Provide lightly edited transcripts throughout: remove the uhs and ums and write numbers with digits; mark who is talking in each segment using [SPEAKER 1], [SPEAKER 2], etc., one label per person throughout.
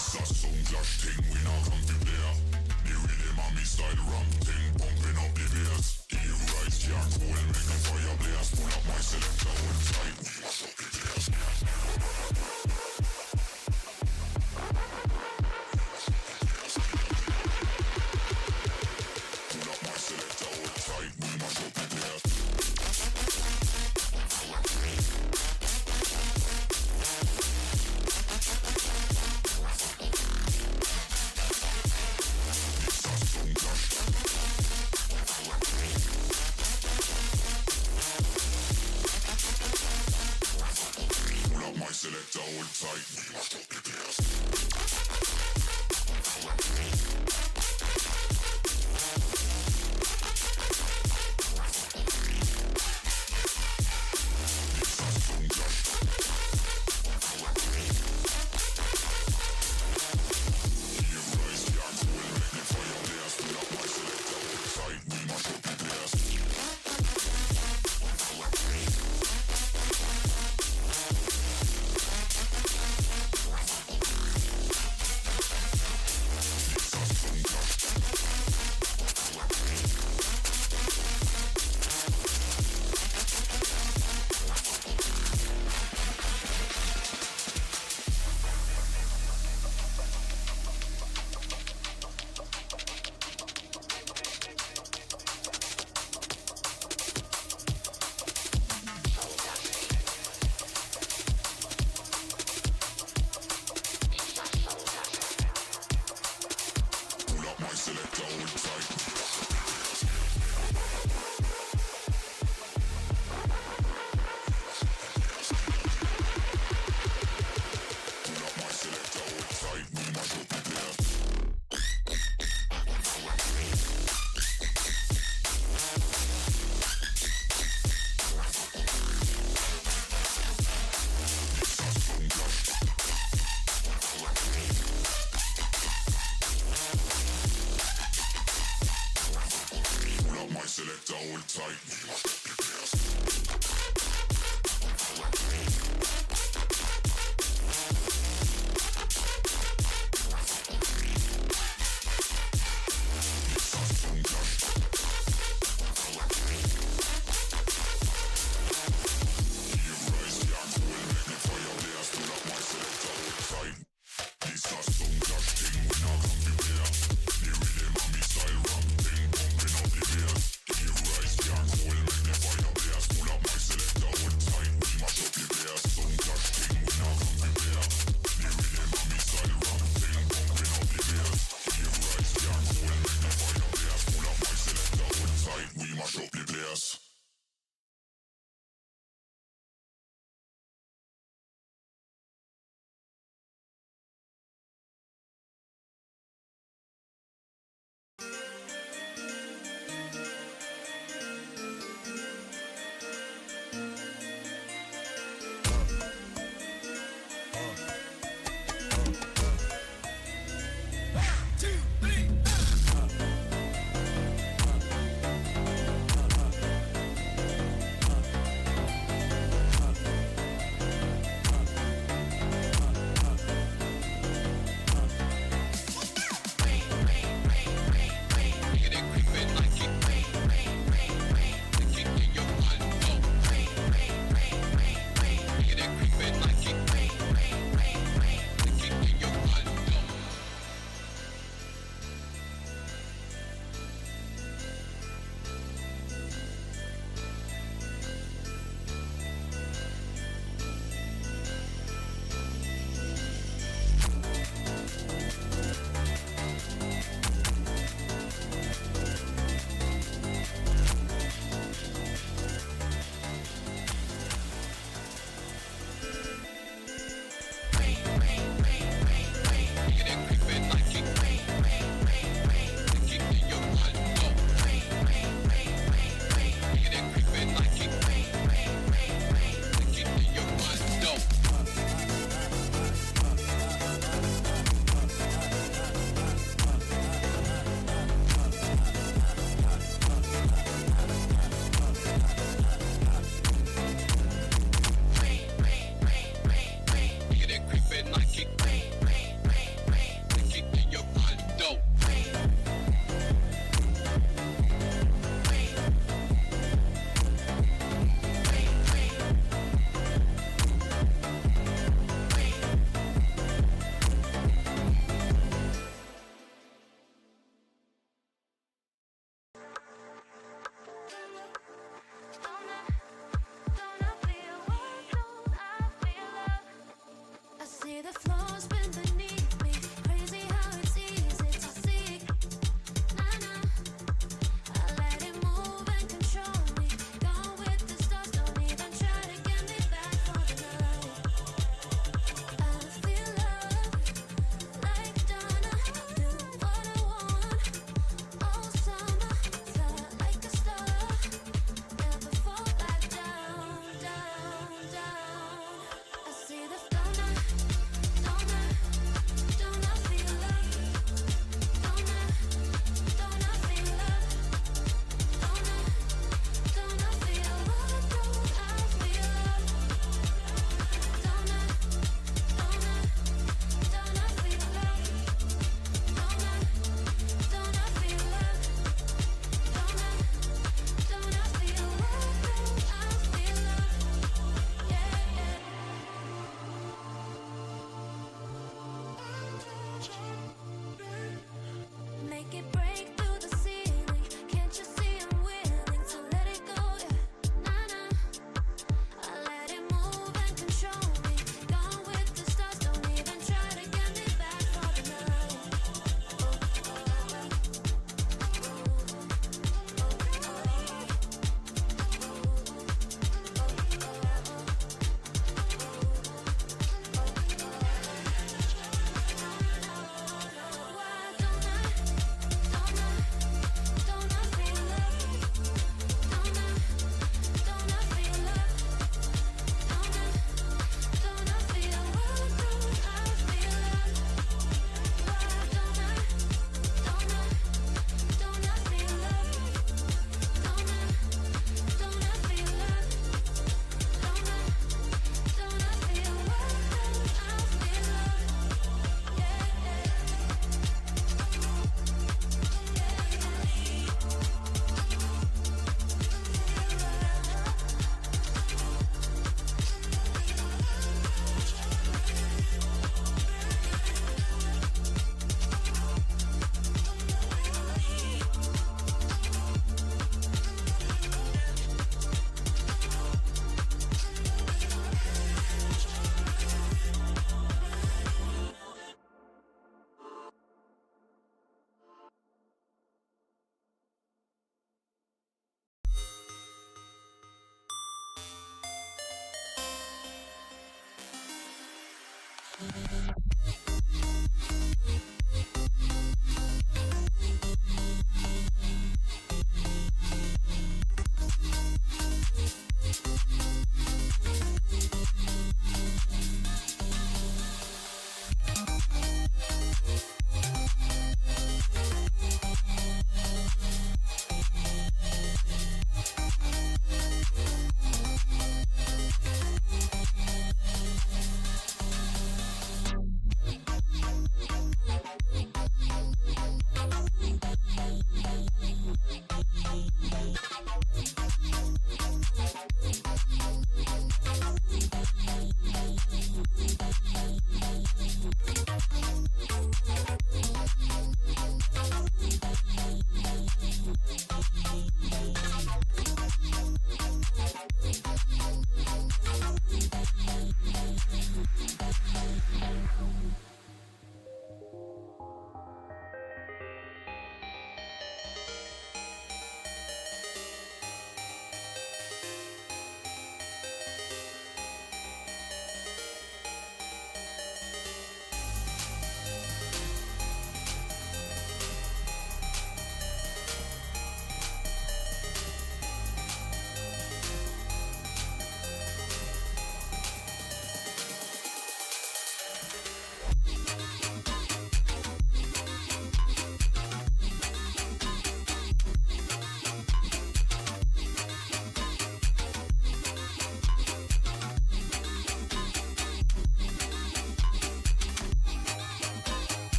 [SPEAKER 1] It's a sound clash thing, we not come to play. The rhythm and me style rum thing, pumping up the bass. You rise, you're cool, make the fire blaze. Pull up my selector, hold tight, we mash up the place. Pull up my selector, hold tight, we mash up the place. Selector, hold tight, we must up the place.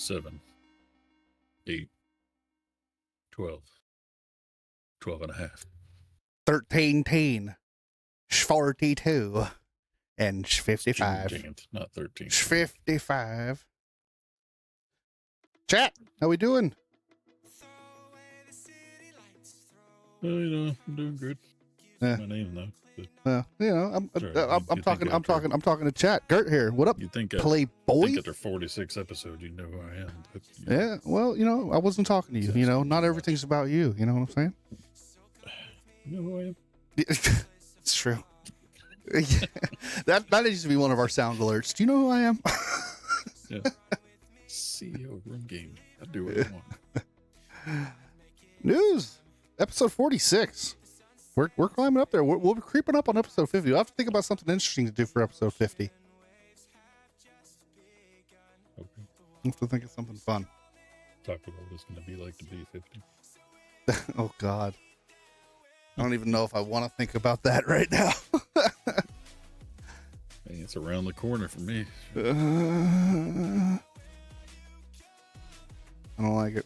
[SPEAKER 2] 7, 8, 12, 12 and a half.
[SPEAKER 3] 13, 42, and 55.
[SPEAKER 2] June 10th, not 13.
[SPEAKER 3] 55. Chat, how we doing?
[SPEAKER 2] Well, you know, I'm doing good.
[SPEAKER 3] Yeah.
[SPEAKER 2] My name though.
[SPEAKER 3] You know, I'm
[SPEAKER 2] Sorry,
[SPEAKER 3] talking to chat. Gert here. What up,
[SPEAKER 2] You think
[SPEAKER 3] Playboy?
[SPEAKER 2] after 46 episodes, you know who I am. But,
[SPEAKER 3] Yeah, well, you know, I wasn't talking to you. You know, not everything's about you. You know what I'm saying?
[SPEAKER 2] You know who I am?
[SPEAKER 3] It's true. that needs to be one of our sound alerts. Do you know who I am?
[SPEAKER 2] Yeah. CEO of RUM-Gaming. I do what I want.
[SPEAKER 3] News. Episode 46. We're climbing up there. We'll be creeping up on episode 50. We'll have to think about something interesting to do for episode 50.
[SPEAKER 2] Okay.
[SPEAKER 3] We'll have to think of something fun.
[SPEAKER 2] Talk about what it's going to be like to be 50.
[SPEAKER 3] Oh, God. I don't even know if I want to think about that right now.
[SPEAKER 2] Hey, it's around the corner for me.
[SPEAKER 3] I don't like it.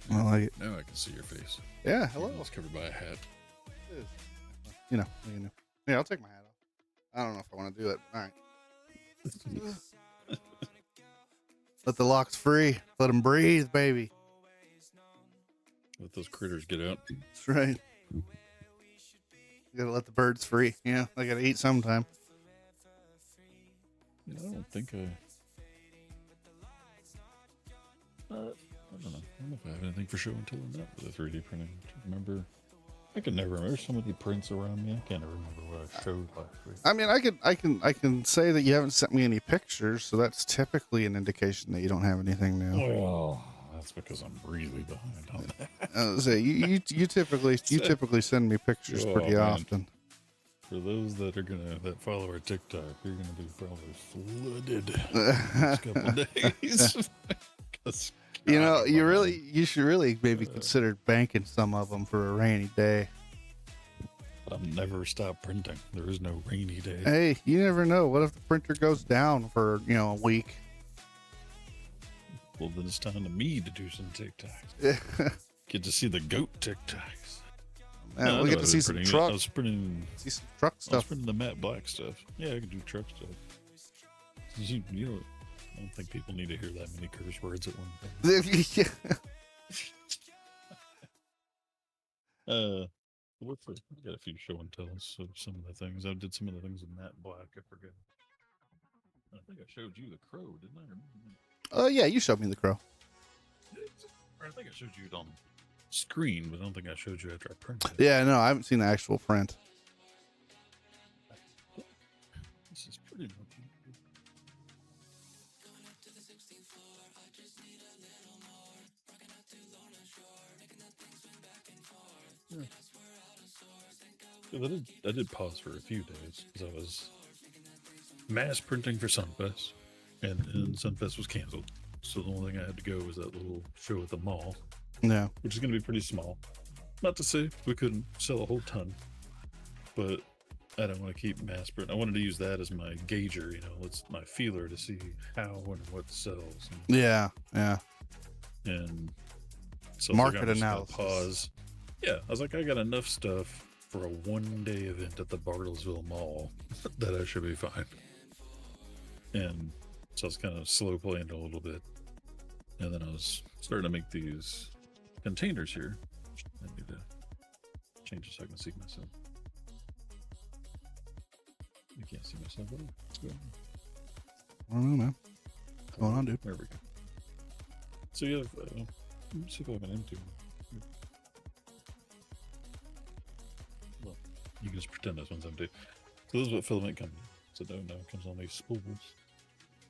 [SPEAKER 3] I don't like it.
[SPEAKER 2] Now I can see your face.
[SPEAKER 3] Yeah, hello.
[SPEAKER 2] It's covered by a hat.
[SPEAKER 3] You know. Yeah, I'll take my hat off. I don't know if I want to do it. All right. Let the locks free. Let them breathe, baby.
[SPEAKER 2] Let those critters get out.
[SPEAKER 3] That's right. You gotta let the birds free. Yeah, they gotta eat sometime.
[SPEAKER 2] You know, I don't think I don't know. I don't know if I have anything for show and tell on that with the 3D printing. Remember, I can never remember. There's so many prints around me. I can't remember what I showed last week.
[SPEAKER 3] I mean, I can say that you haven't sent me any pictures, so that's typically an indication that you don't have anything new.
[SPEAKER 2] Well, that's because I'm really behind on that.
[SPEAKER 3] I was say you typically send me pictures pretty
[SPEAKER 2] man.
[SPEAKER 3] often.
[SPEAKER 2] For those that are that follow our TikTok, you're gonna be probably flooded the next couple days. 'Cause
[SPEAKER 3] You know,
[SPEAKER 2] God,
[SPEAKER 3] you should really maybe consider banking some of them for a rainy day.
[SPEAKER 2] I'll never stop printing. There is no rainy day.
[SPEAKER 3] Hey, you never know. What if the printer goes down for, a week?
[SPEAKER 2] Well, then it's time to me to do some TikToks. Get to see the goat TikToks.
[SPEAKER 3] Man, we'll get to see some
[SPEAKER 2] I was
[SPEAKER 3] truck
[SPEAKER 2] I
[SPEAKER 3] stuff.
[SPEAKER 2] was printing the matte black stuff. Yeah, I can do truck stuff. You know, I don't think people need to hear that many curse words at one time. What's the, I got a few show and tells of some of the things. I did some of the things with Matt Black. I forget. I think I showed you the crow, didn't I?
[SPEAKER 3] Yeah, you showed me the crow.
[SPEAKER 2] Or I think I showed you it on screen, but I don't think I showed you after I printed it.
[SPEAKER 3] Yeah, no, I haven't seen the actual print.
[SPEAKER 2] This is pretty much. Yeah. I did pause for a few days because I was mass printing for Sunfest, and Sunfest was canceled. So the only thing I had to go was that little show at the mall,
[SPEAKER 3] Yeah.
[SPEAKER 2] which is going to be pretty small. Not to say we couldn't sell a whole ton, but I don't want to keep mass print. I wanted to use that as my gauger, it's my feeler to see how and what sells.
[SPEAKER 3] Yeah.
[SPEAKER 2] And so
[SPEAKER 3] Market
[SPEAKER 2] I was gonna
[SPEAKER 3] analysis.
[SPEAKER 2] pause. Yeah, I was like, I got enough stuff for a one-day event at the Bartlesville Mall that I should be fine. And so I was kind of slow playing a little bit, and then I was starting to make these containers here. I need to change it so I can see myself. You can't see myself. What's going on?
[SPEAKER 3] I don't know, man. What's going on, dude?
[SPEAKER 2] There we go. So you have, let me see if I have an empty one. Well, you can just pretend this one's empty. So this is what filament comes in. So no, it comes on these spools.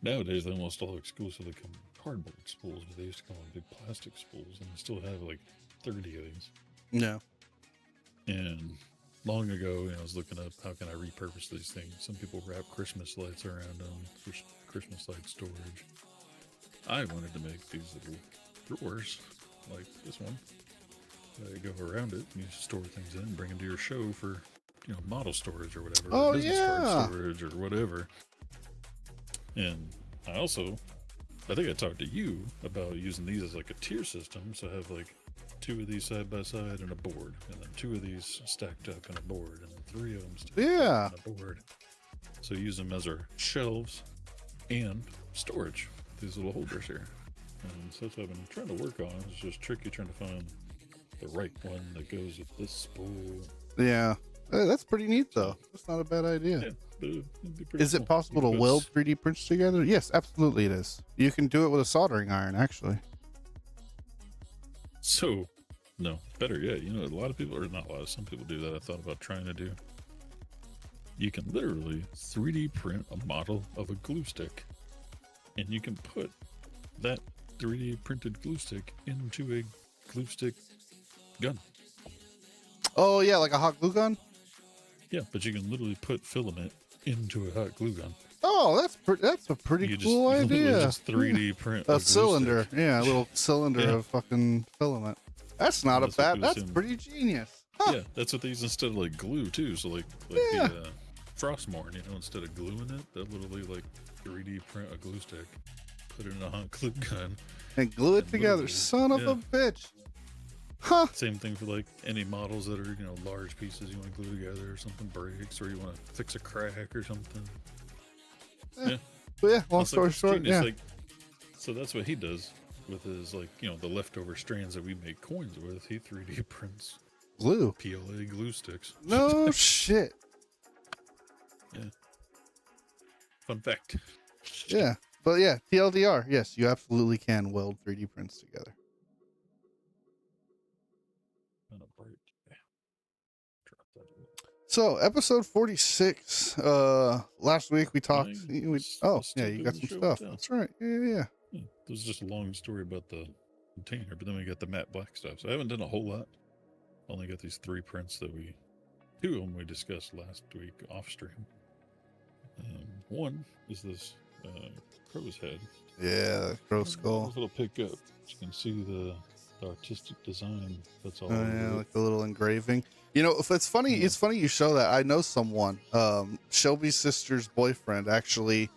[SPEAKER 2] Nowadays, they almost all exclusively come in cardboard spools, but they used to come on big plastic spools, and I still have like 30 of these.
[SPEAKER 3] Yeah.
[SPEAKER 2] And long ago, I was looking up how can I repurpose these things. Some people wrap Christmas lights around them for Christmas light storage. I wanted to make these little drawers like this one. You go around it, and you store things in, bring them to your show for, model storage or whatever.
[SPEAKER 3] Oh,
[SPEAKER 2] or business
[SPEAKER 3] yeah.
[SPEAKER 2] card storage or whatever. And I think I talked to you about using these as like a tier system. So I have like 2 of these side by side and a board, and then 2 of these stacked up in a board, and then 3 of them stacked up in a board. So use them as our shelves and storage. These little holders here. And so that's what I've been trying to work on. It's just tricky trying to find the right one that goes with this spool.
[SPEAKER 3] Yeah. That's pretty neat, though. That's not a bad idea.
[SPEAKER 2] Yeah, but it'd be pretty
[SPEAKER 3] Is it
[SPEAKER 2] cool.
[SPEAKER 3] possible to weld 3D prints together? Yes, absolutely it is. You can do it with a soldering iron, actually.
[SPEAKER 2] So, no, better yet, a lot of people, or not a lot, some people do that. I thought about trying to do. You can literally 3D print a model of a glue stick, and you can put that 3D printed glue stick into a glue stick gun.
[SPEAKER 3] Oh, yeah, like a hot glue gun?
[SPEAKER 2] Yeah, but you can literally put filament into a hot glue gun.
[SPEAKER 3] Oh, that's a pretty cool idea.
[SPEAKER 2] Just 3D print
[SPEAKER 3] a
[SPEAKER 2] glue
[SPEAKER 3] cylinder.
[SPEAKER 2] stick.
[SPEAKER 3] Yeah, a little cylinder of fucking filament. That's not
[SPEAKER 2] That's
[SPEAKER 3] a bad.
[SPEAKER 2] what goes
[SPEAKER 3] That's
[SPEAKER 2] in.
[SPEAKER 3] pretty genius. Huh.
[SPEAKER 2] Yeah, that's what they use instead of like glue too. So like
[SPEAKER 3] Yeah.
[SPEAKER 2] the Frostmorn, instead of gluing it, they'll literally like 3D print a glue stick, put it in a hot glue gun.
[SPEAKER 3] And glue it
[SPEAKER 2] And
[SPEAKER 3] together.
[SPEAKER 2] literally,
[SPEAKER 3] Son of
[SPEAKER 2] yeah.
[SPEAKER 3] a bitch. Huh.
[SPEAKER 2] Same thing for like any models that are large pieces you want to glue together, or something breaks, or you want to fix a crack or something. Yeah.
[SPEAKER 3] But yeah, long
[SPEAKER 2] It's
[SPEAKER 3] story
[SPEAKER 2] it's
[SPEAKER 3] short,
[SPEAKER 2] genius.
[SPEAKER 3] yeah.
[SPEAKER 2] So that's what he does with his the leftover strands that we make coins with. He 3D prints
[SPEAKER 3] Glue.
[SPEAKER 2] PLA glue sticks.
[SPEAKER 3] No shit.
[SPEAKER 2] Yeah. Fun fact.
[SPEAKER 3] Yeah. But yeah, TLDR. Yes, you absolutely can weld 3D prints together.
[SPEAKER 2] On a break. Yeah. Drop that in.
[SPEAKER 3] So episode 46. Last week we talked.
[SPEAKER 2] Let's
[SPEAKER 3] Yeah,
[SPEAKER 2] still
[SPEAKER 3] you
[SPEAKER 2] do
[SPEAKER 3] got
[SPEAKER 2] the
[SPEAKER 3] some
[SPEAKER 2] show
[SPEAKER 3] stuff.
[SPEAKER 2] and tell.
[SPEAKER 3] That's right. Yeah.
[SPEAKER 2] Yeah, this is just a long story about the container, but then we got the matte black stuff. So I haven't done a whole lot. Only got these 3 prints that 2 of them we discussed last week off stream. One is this crow's head.
[SPEAKER 3] Yeah, crow skull.
[SPEAKER 2] This little pickup. You can see the artistic design. That's all.
[SPEAKER 3] Oh
[SPEAKER 2] over
[SPEAKER 3] yeah,
[SPEAKER 2] it.
[SPEAKER 3] like a little engraving. If it's funny, it's funny you show that. I know someone. Shelby's sister's boyfriend actually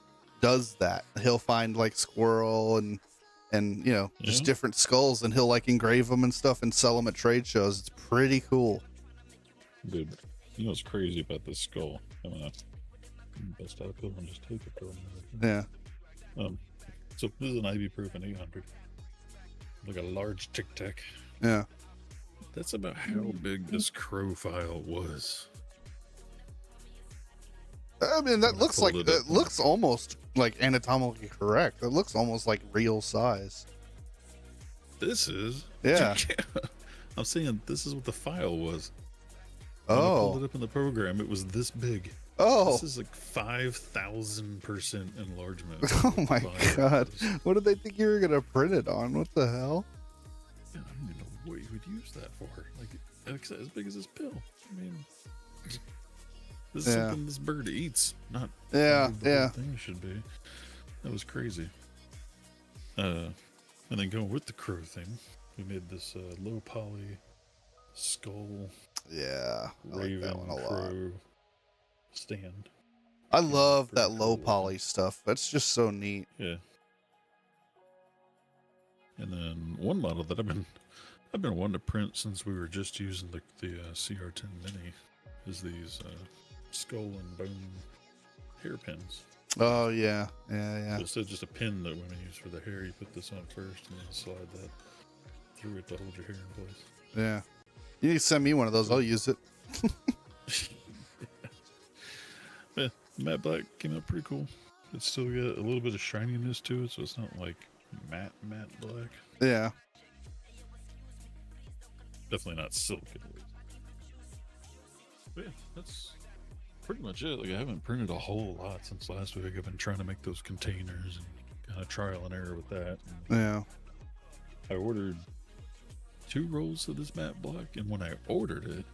[SPEAKER 3] does that. He'll find like squirrel and just
[SPEAKER 2] Yeah.
[SPEAKER 3] different skulls, and he'll like engrave them and stuff and sell them at trade shows. It's pretty cool.
[SPEAKER 2] Dude, what's crazy about this skull? I'm gonna bust out a pill and just take it for a minute.
[SPEAKER 3] Yeah,
[SPEAKER 2] So this is an ibuprofen 800, like a large Tic Tac.
[SPEAKER 3] yeah.
[SPEAKER 2] That's about how big this crow file was.
[SPEAKER 3] I mean, that
[SPEAKER 2] When I
[SPEAKER 3] looks like
[SPEAKER 2] pulled
[SPEAKER 3] it
[SPEAKER 2] it up.
[SPEAKER 3] looks almost like anatomically correct. It looks almost like real size.
[SPEAKER 2] This is.
[SPEAKER 3] Yeah.
[SPEAKER 2] I'm saying this is what the file was. When I pulled
[SPEAKER 3] Oh.
[SPEAKER 2] it up in the program, it was this big.
[SPEAKER 3] Oh.
[SPEAKER 2] This is like 5,000% enlargement.
[SPEAKER 3] Oh my
[SPEAKER 2] File
[SPEAKER 3] god.
[SPEAKER 2] is.
[SPEAKER 3] What did they think you were gonna print it on? What the hell?
[SPEAKER 2] Yeah, I don't even know what you would use that for. Like, it's as big as this pill. I mean, this is
[SPEAKER 3] Yeah.
[SPEAKER 2] something this bird eats, not
[SPEAKER 3] Yeah,
[SPEAKER 2] how big the
[SPEAKER 3] yeah.
[SPEAKER 2] whole thing should be. That was crazy. And then going with the crow thing, we made this low poly skull
[SPEAKER 3] Yeah. I like
[SPEAKER 2] raven
[SPEAKER 3] that one a lot.
[SPEAKER 2] crow stand.
[SPEAKER 3] I
[SPEAKER 2] Yeah,
[SPEAKER 3] love
[SPEAKER 2] pretty
[SPEAKER 3] that low
[SPEAKER 2] cool
[SPEAKER 3] poly
[SPEAKER 2] looking.
[SPEAKER 3] stuff. That's just so neat.
[SPEAKER 2] Yeah. And then one model that I've been wanting to print since we were just using the CR10 Mini is these skull and bone hairpins.
[SPEAKER 3] Oh yeah. Yeah,
[SPEAKER 2] So instead of just a pin that women use for the hair, you put this on first and then slide that through it to hold your hair in place.
[SPEAKER 3] yeah. You need to send me one of those. I'll use it.
[SPEAKER 2] Yeah, matte black came out pretty cool. It's still got a little bit of shininess to it, so it's not like matte black.
[SPEAKER 3] Yeah.
[SPEAKER 2] Definitely not silk anyways. But yeah, that's pretty much it. Like, I haven't printed a whole lot since last week. I've been trying to make those containers and kind of trial and error with that. And
[SPEAKER 3] Yeah.
[SPEAKER 2] I ordered 2 rolls of this matte black, and when I ordered it,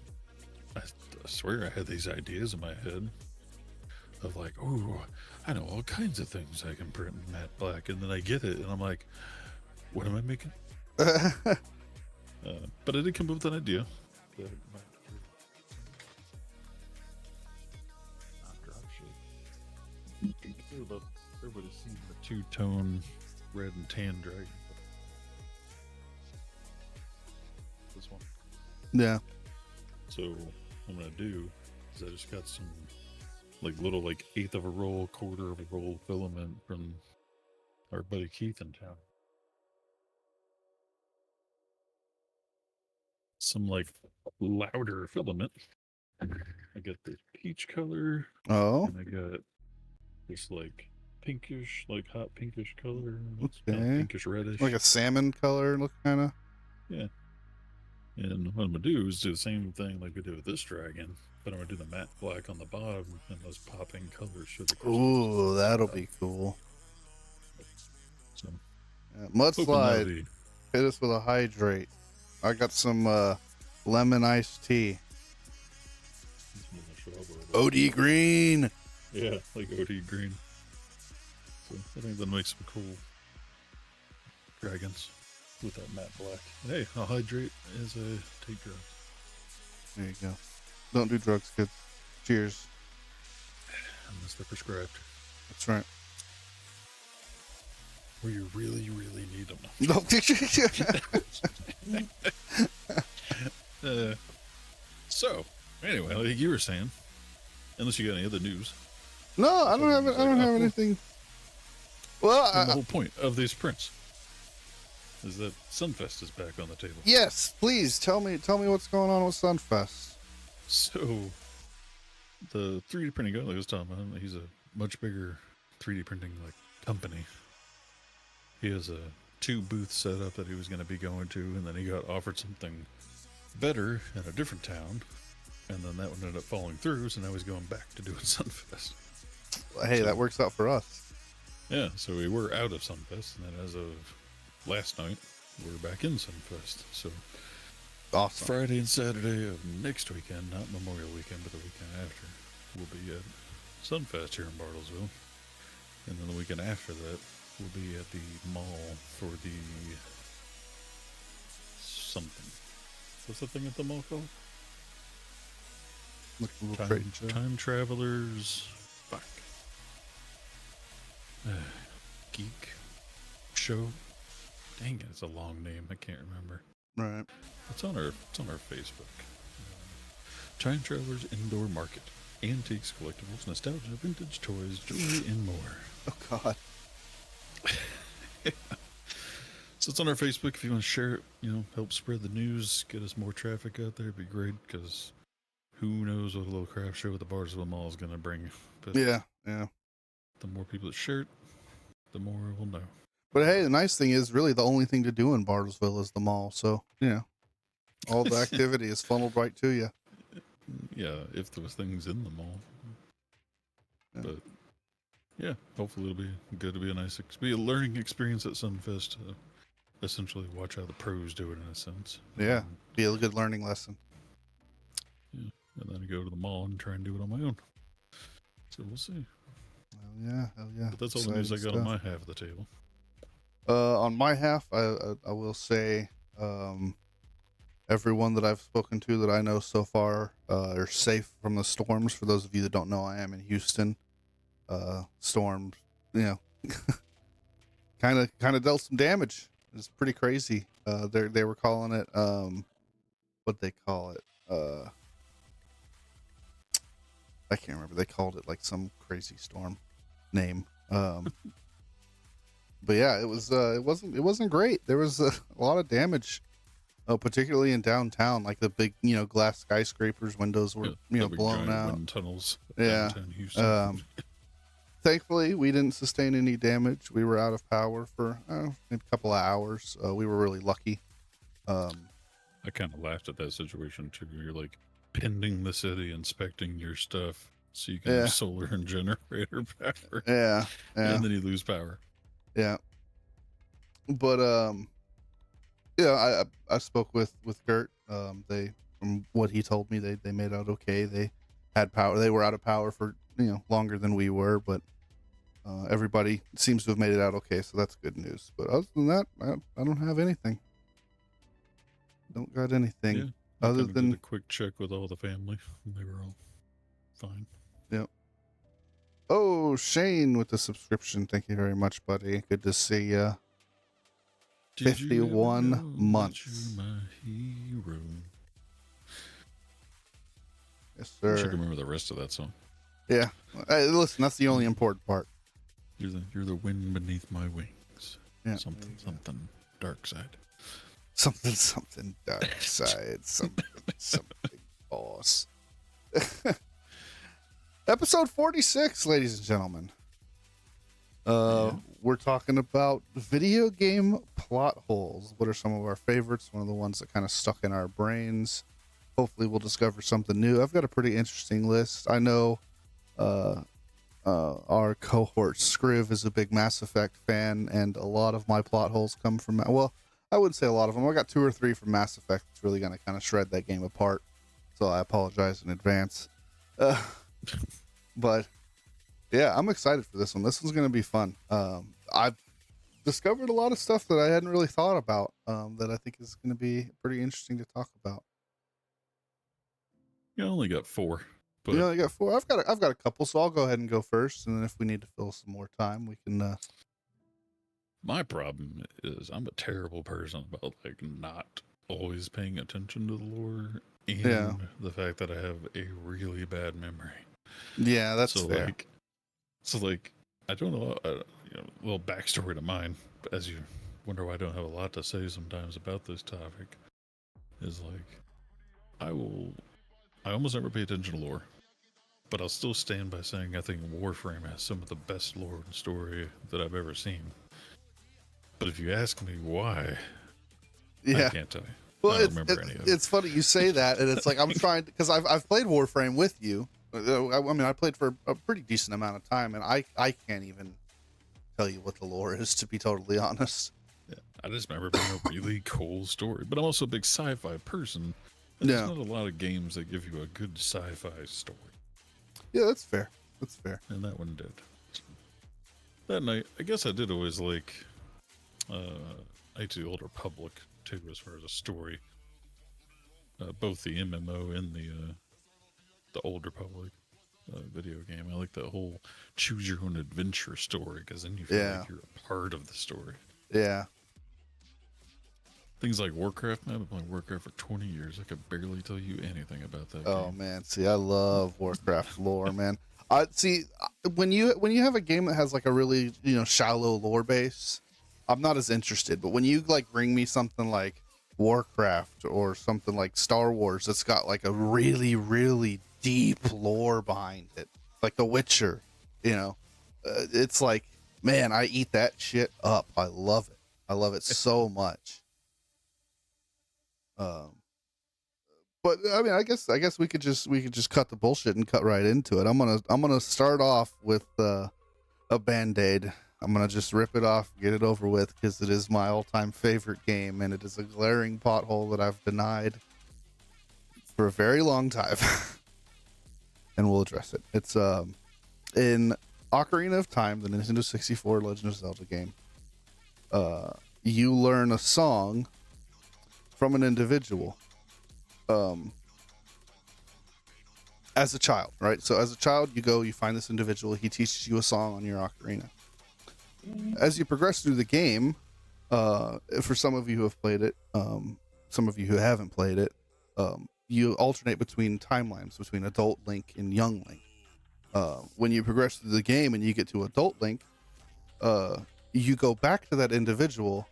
[SPEAKER 2] I swear I had these ideas in my head of like, oh, I know all kinds of things I can print in matte black, and then I get it, and I'm like, what am I making? But I did come up with an idea. Everybody's seen the 2-tone red and tan dragon. This one.
[SPEAKER 3] Yeah.
[SPEAKER 2] So what I'm gonna do is I just got some like little like 1/8 of a roll, 1/4 of a roll filament from our buddy Keith in town. Some like louder filament. I got this peach color,
[SPEAKER 3] Oh.
[SPEAKER 2] and I got this like pinkish, like hot pinkish color. It's kind of
[SPEAKER 3] Okay.
[SPEAKER 2] pinkish reddish.
[SPEAKER 3] Like a salmon color look, kind of.
[SPEAKER 2] Yeah. And what I'm gonna do is do the same thing like we did with this dragon, but I'm gonna do the matte black on the bottom and those popping colors for the crystals.
[SPEAKER 3] Ooh, that'll be cool.
[SPEAKER 2] So
[SPEAKER 3] Yeah.
[SPEAKER 2] hoping that'll
[SPEAKER 3] Mudslide,
[SPEAKER 2] be
[SPEAKER 3] hit us with a hydrate. I got some lemon iced tea. OD green.
[SPEAKER 2] Yeah, like OD green. So I think that'll make some cool dragons with that matte black. And hey, I'll hydrate as I take drugs.
[SPEAKER 3] There you go. Don't do drugs, kids. Cheers.
[SPEAKER 2] Unless they're prescribed.
[SPEAKER 3] That's right.
[SPEAKER 2] Where you really, really need them. So, anyway, like you were saying, unless you got any other news,
[SPEAKER 3] No, I don't have. I don't have
[SPEAKER 2] Cool.
[SPEAKER 3] anything. Well,
[SPEAKER 2] and the whole point of these prints is that Sunfest is back on the table.
[SPEAKER 3] yes, please tell me what's going on with Sunfest.
[SPEAKER 2] So, the 3D printing guy like I was talking about, he's a much bigger 3D printing like company. He has a 2 booth set up that he was going to be going to, and then he got offered something better in a different town, and then that one ended up falling through, so now he's going back to doing Sunfest.
[SPEAKER 3] Hey,
[SPEAKER 2] So-
[SPEAKER 3] that works out for us.
[SPEAKER 2] Yeah, so we were out of Sunfest, and then as of last night, we're back in Sunfest. So
[SPEAKER 3] Awesome.
[SPEAKER 2] Friday and Saturday of next weekend, not Memorial Weekend, but the weekend after, we'll be at Sunfest here in Bartlesville. And then the weekend after that, we'll be at the mall for the something. What's the thing at the mall called?
[SPEAKER 3] Look a little trade show.
[SPEAKER 2] Time Travelers. Fuck. Geek Show. Dang it, it's a long name. I can't remember.
[SPEAKER 3] Right.
[SPEAKER 2] It's on our Facebook. Time Travelers Indoor Market. Antiques, collectibles, nostalgia, vintage toys, jewelry, and more.
[SPEAKER 3] Oh God.
[SPEAKER 2] So it's on our Facebook. If you want to share it, help spread the news, get us more traffic out there, it'd be great. Because who knows what a little craft show at the Barnesville Mall is going to bring. But
[SPEAKER 3] Yeah.
[SPEAKER 2] the more people that share it, the more we'll know.
[SPEAKER 3] But hey, the nice thing is really the only thing to do in Bartlesville is the mall. So, all the activity is funneled right to you.
[SPEAKER 2] Yeah, if there was things in the mall.
[SPEAKER 3] Yeah.
[SPEAKER 2] But yeah, hopefully it'll be good to be be a learning experience at Sunfest. Essentially watch how the pros do it in a sense.
[SPEAKER 3] Yeah, be a good learning lesson.
[SPEAKER 2] Yeah, and then go to the mall and try and do it on my own. So we'll see.
[SPEAKER 3] Hell yeah.
[SPEAKER 2] But that's all the news I got on my half of the table.
[SPEAKER 3] On my half, I will say, everyone that I've spoken to that I know so far are safe from the storms. For those of you that don't know, I am in Houston. Storms, kind of dealt some damage. It's pretty crazy. They were calling it what they call it. I can't remember. They called it like some crazy storm name. But yeah, it wasn't great. There was a lot of damage, particularly in downtown, like the big glass skyscrapers windows were blown out.
[SPEAKER 2] Wind tunnels.
[SPEAKER 3] Yeah.
[SPEAKER 2] Downtown Houston.
[SPEAKER 3] Thankfully, we didn't sustain any damage. We were out of power for maybe a couple of hours. We were really lucky.
[SPEAKER 2] I kind of laughed at that situation too. You're like pending the city, inspecting your stuff so you can have solar and generator power.
[SPEAKER 3] Yeah.
[SPEAKER 2] And then you lose power.
[SPEAKER 3] Yeah. But I spoke with Gert. They, from what he told me, they made out okay. They had power. They were out of power for longer than we were, but everybody seems to have made it out okay, so that's good news. But other than that, I don't have anything. Don't got anything.
[SPEAKER 2] Yeah,
[SPEAKER 3] other than
[SPEAKER 2] did a quick check with all the family. They were all fine.
[SPEAKER 3] Yep. Oh, Shane with the subscription. Thank you very much, buddy. Good to see you. 51 months.
[SPEAKER 2] My hero.
[SPEAKER 3] Yes, sir.
[SPEAKER 2] I should remember the rest of that song.
[SPEAKER 3] Yeah. Hey, listen, that's the only important part.
[SPEAKER 2] You're the wind beneath my wings.
[SPEAKER 3] Yeah.
[SPEAKER 2] Something dark side.
[SPEAKER 3] Something dark side. something boss. Episode 46, ladies and gentlemen. We're talking about video game plot holes. What are some of our favorites? One of the ones that kind of stuck in our brains. Hopefully we'll discover something new. I've got a pretty interesting list. I know our cohort Scriv is a big Mass Effect fan, and a lot of my plot holes come from, well, I wouldn't say a lot of them. I got 2 or 3 from Mass Effect. It's really going to kind of shred that game apart. So I apologize in advance. But yeah, I'm excited for this one. This one's going to be fun. I've discovered a lot of stuff that I hadn't really thought about, that I think is going to be pretty interesting to talk about.
[SPEAKER 2] You only got 4. But
[SPEAKER 3] You only got 4. I've got a couple, so I'll go ahead and go first, and then if we need to fill some more time, we can.
[SPEAKER 2] My problem is I'm a terrible person about like not always paying attention to the lore and the fact that I have a really bad memory.
[SPEAKER 3] Yeah, that's
[SPEAKER 2] so
[SPEAKER 3] fair.
[SPEAKER 2] I don't know. A little backstory to mine, as you wonder why I don't have a lot to say sometimes about this topic, is like I almost never pay attention to lore, but I'll still stand by saying I think Warframe has some of the best lore and story that I've ever seen. But if you ask me why, I can't tell you.
[SPEAKER 3] Well,
[SPEAKER 2] I don't remember any of it.
[SPEAKER 3] It's funny you say that, and it's like I'm trying, because I've played Warframe with you. I played for a pretty decent amount of time, and I can't even tell you what the lore is, to be totally honest.
[SPEAKER 2] Yeah, I just remember being a really cool story. But I'm also a big sci-fi person. And there's not a lot of games that give you a good sci-fi story.
[SPEAKER 3] Yeah, that's fair. That's fair.
[SPEAKER 2] And that one did. That night, I guess I did always like Knights of the Old Republic too, as far as a story. Both the MMO and the Old Republic video game. I like that whole choose your own adventure story, because then you feel like you're a part of the story.
[SPEAKER 3] Yeah.
[SPEAKER 2] Things like Warcraft. I've been playing Warcraft for 20 years. I could barely tell you anything about that game.
[SPEAKER 3] Oh man, see, I love Warcraft lore, man. See, when you have a game that has like a really shallow lore base, I'm not as interested. But when you like bring me something like Warcraft or something like Star Wars that's got like a really, really deep lore behind it, like The Witcher, you know, it's like, man, I eat that shit up. I love it. I love it so much. But I mean, I guess we could just cut the bullshit and cut right into it. I'm gonna start off with a Band-Aid. I'm gonna just rip it off, get it over with, because it is my all-time favorite game, and it is a glaring pothole that I've denied for a very long time. And we'll address it. It's in Ocarina of Time, the Nintendo 64 Legend of Zelda game. You learn a song from an individual. As a child, right? So as a child, you find this individual, he teaches you a song on your ocarina. As you progress through the game, for some of you who have played it, some of you who haven't played it, you alternate between timelines, between adult Link and young Link. When you progress through the game and you get to adult Link, you go back to that individual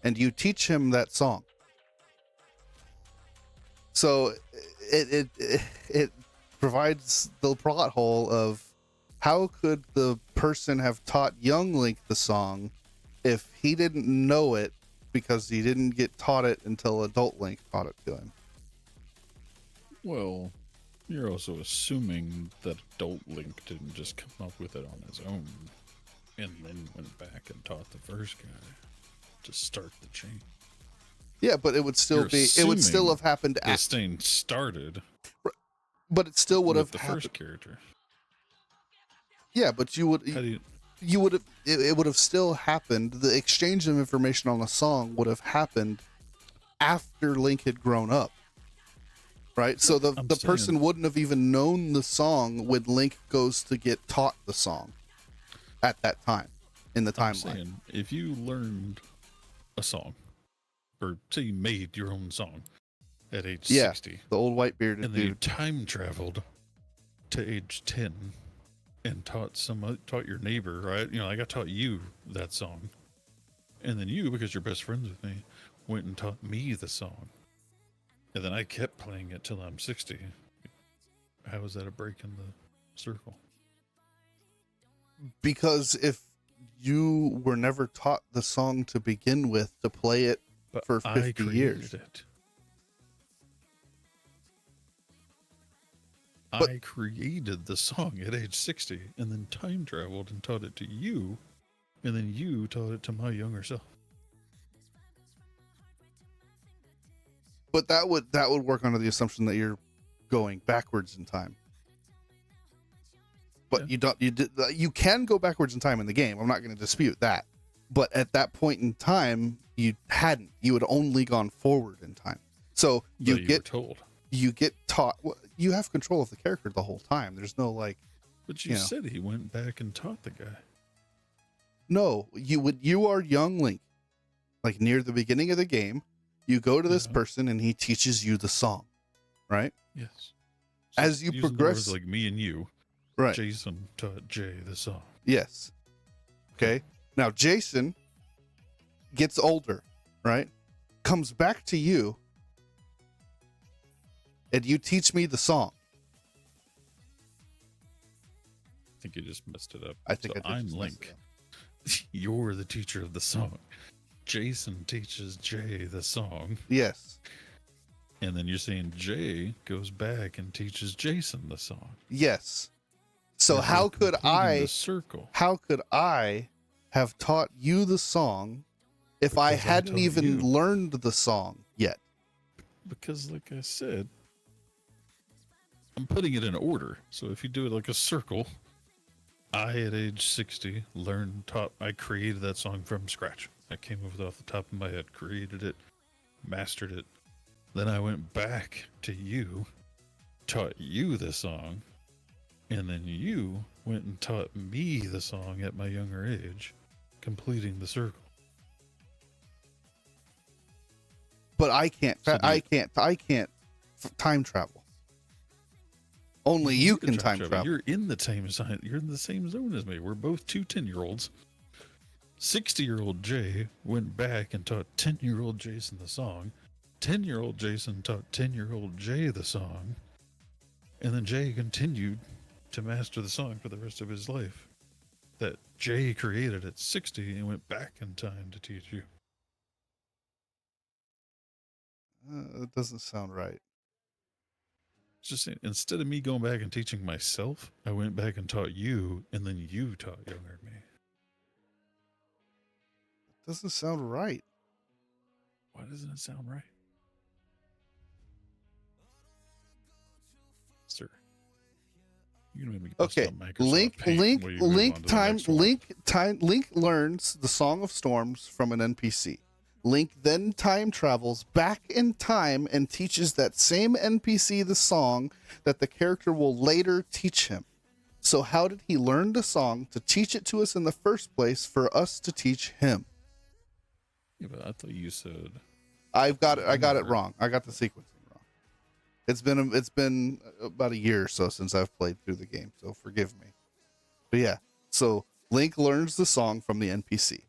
[SPEAKER 3] and you teach him that song. So it provides the plot hole of how could the person have taught young Link the song if he didn't know it because he didn't get taught it until adult Link taught it to him.
[SPEAKER 2] Well, you're also assuming that adult Link didn't just come up with it on his own and then went back and taught the first guy to start the chain.
[SPEAKER 3] Yeah, but it would still have happened
[SPEAKER 2] this thing started,
[SPEAKER 3] but it still would have
[SPEAKER 2] the
[SPEAKER 3] happened.
[SPEAKER 2] first character.
[SPEAKER 3] Yeah, but it would have still happened. The exchange of information on a song would have happened after Link had grown up. Right? So the person wouldn't have even known the song when Link goes to get taught the song at that time in the timeline.
[SPEAKER 2] If you learned a song, or say you made your own song at age 60.
[SPEAKER 3] The old white bearded
[SPEAKER 2] and then
[SPEAKER 3] dude.
[SPEAKER 2] you time traveled to age 10 and taught your neighbor, right? You know, like I taught you that song. And then you, because you're best friends with me, went and taught me the song. And then I kept playing it till I'm 60. How is that a break in the circle?
[SPEAKER 3] Because if you were never taught the song to begin with, to play it for 50 years.
[SPEAKER 2] I created the song at age 60 and then time traveled and taught it to you, and then you taught it to my younger self.
[SPEAKER 3] But that would work under the assumption that you're going backwards in time. But you can go backwards in time in the game. I'm not going to dispute that. But at that point in time, you had only gone forward in time. So you get taught. You have control of the character the whole time. There's no like.
[SPEAKER 2] But you said he went back and taught the guy.
[SPEAKER 3] No, you are young Link. Like near the beginning of the game, you go to this person and he teaches you the song, right?
[SPEAKER 2] Yes.
[SPEAKER 3] So as you progress,
[SPEAKER 2] like me and you,
[SPEAKER 3] right?
[SPEAKER 2] Jason taught Jay the song.
[SPEAKER 3] Yes. Okay. Now Jason gets older, right? Comes back to you, and you teach me the song.
[SPEAKER 2] I think you just messed it up.
[SPEAKER 3] I think
[SPEAKER 2] I'm Link. You're the teacher of the song. Jason teaches Jay the song.
[SPEAKER 3] Yes.
[SPEAKER 2] And then you're saying Jay goes back and teaches Jason the song.
[SPEAKER 3] Yes. So how could I have taught you the song if I hadn't even learned the song yet?
[SPEAKER 2] Because like I said, I'm putting it in order. So if you do it like a circle, I at age 60 I created that song from scratch. I came up with it off the top of my head, created it, mastered it. Then I went back to you, taught you the song, and then you went and taught me the song at my younger age, completing the circle.
[SPEAKER 3] But I can't time travel. Only you can time travel.
[SPEAKER 2] You're in the same zone. You're in the same zone as me. We're both two 10-year-olds. 60-year-old Jay went back and taught 10-year-old Jason the song. 10-year-old Jason taught 10-year-old Jay the song. And then Jay continued to master the song for the rest of his life that Jay created at 60 and went back in time to teach you.
[SPEAKER 3] It doesn't sound right.
[SPEAKER 2] Just saying, instead of me going back and teaching myself, I went back and taught you, and then you taught younger me.
[SPEAKER 3] It doesn't sound right.
[SPEAKER 2] Why doesn't it sound right? Sir. You're gonna make me bust
[SPEAKER 3] Okay,
[SPEAKER 2] out Microsoft Paint while you move on to the next one.
[SPEAKER 3] Link learns the Song of Storms from an NPC. Link then time travels back in time and teaches that same NPC the song that the character will later teach him. So how did he learn the song to teach it to us in the first place for us to teach him?
[SPEAKER 2] Yeah, but I thought you said
[SPEAKER 3] I got it wrong. I got the sequencing wrong. It's been about a year or so since I've played through the game, so forgive me. But yeah, so Link learns the song from the NPC.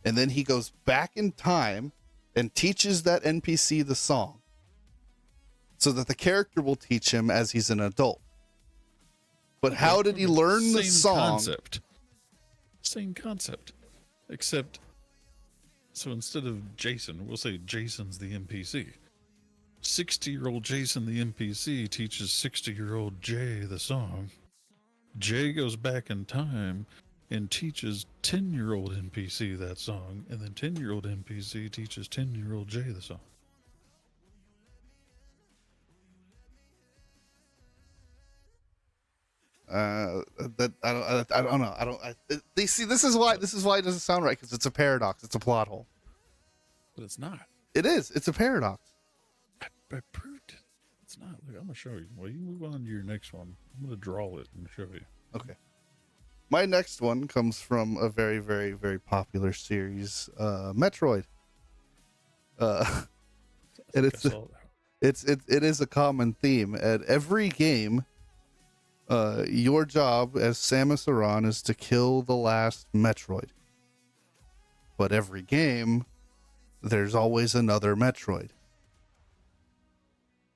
[SPEAKER 3] And then he goes back in time and teaches that NPC the song so that the character will teach him as he's an adult. But how did he learn the song?
[SPEAKER 2] Same concept. Except, so instead of Jason, we'll say Jason's the NPC. 60-year-old Jason the NPC teaches 60-year-old Jay the song. Jay goes back in time and teaches 10-year-old NPC that song, and then 10-year-old NPC teaches 10-year-old Jay the song.
[SPEAKER 3] That I don't know. This is why it doesn't sound right, because it's a paradox. It's a plot hole.
[SPEAKER 2] But it's not.
[SPEAKER 3] It is. It's a paradox.
[SPEAKER 2] I proved it. It's not. Look, I'm gonna show you. Well, you move on to your next one. I'm gonna draw it and show you.
[SPEAKER 3] Okay. My next one comes from a very, very, very popular series, Metroid. And it is a common theme at every game. Your job as Samus Aran is to kill the last Metroid. But every game, there's always another Metroid.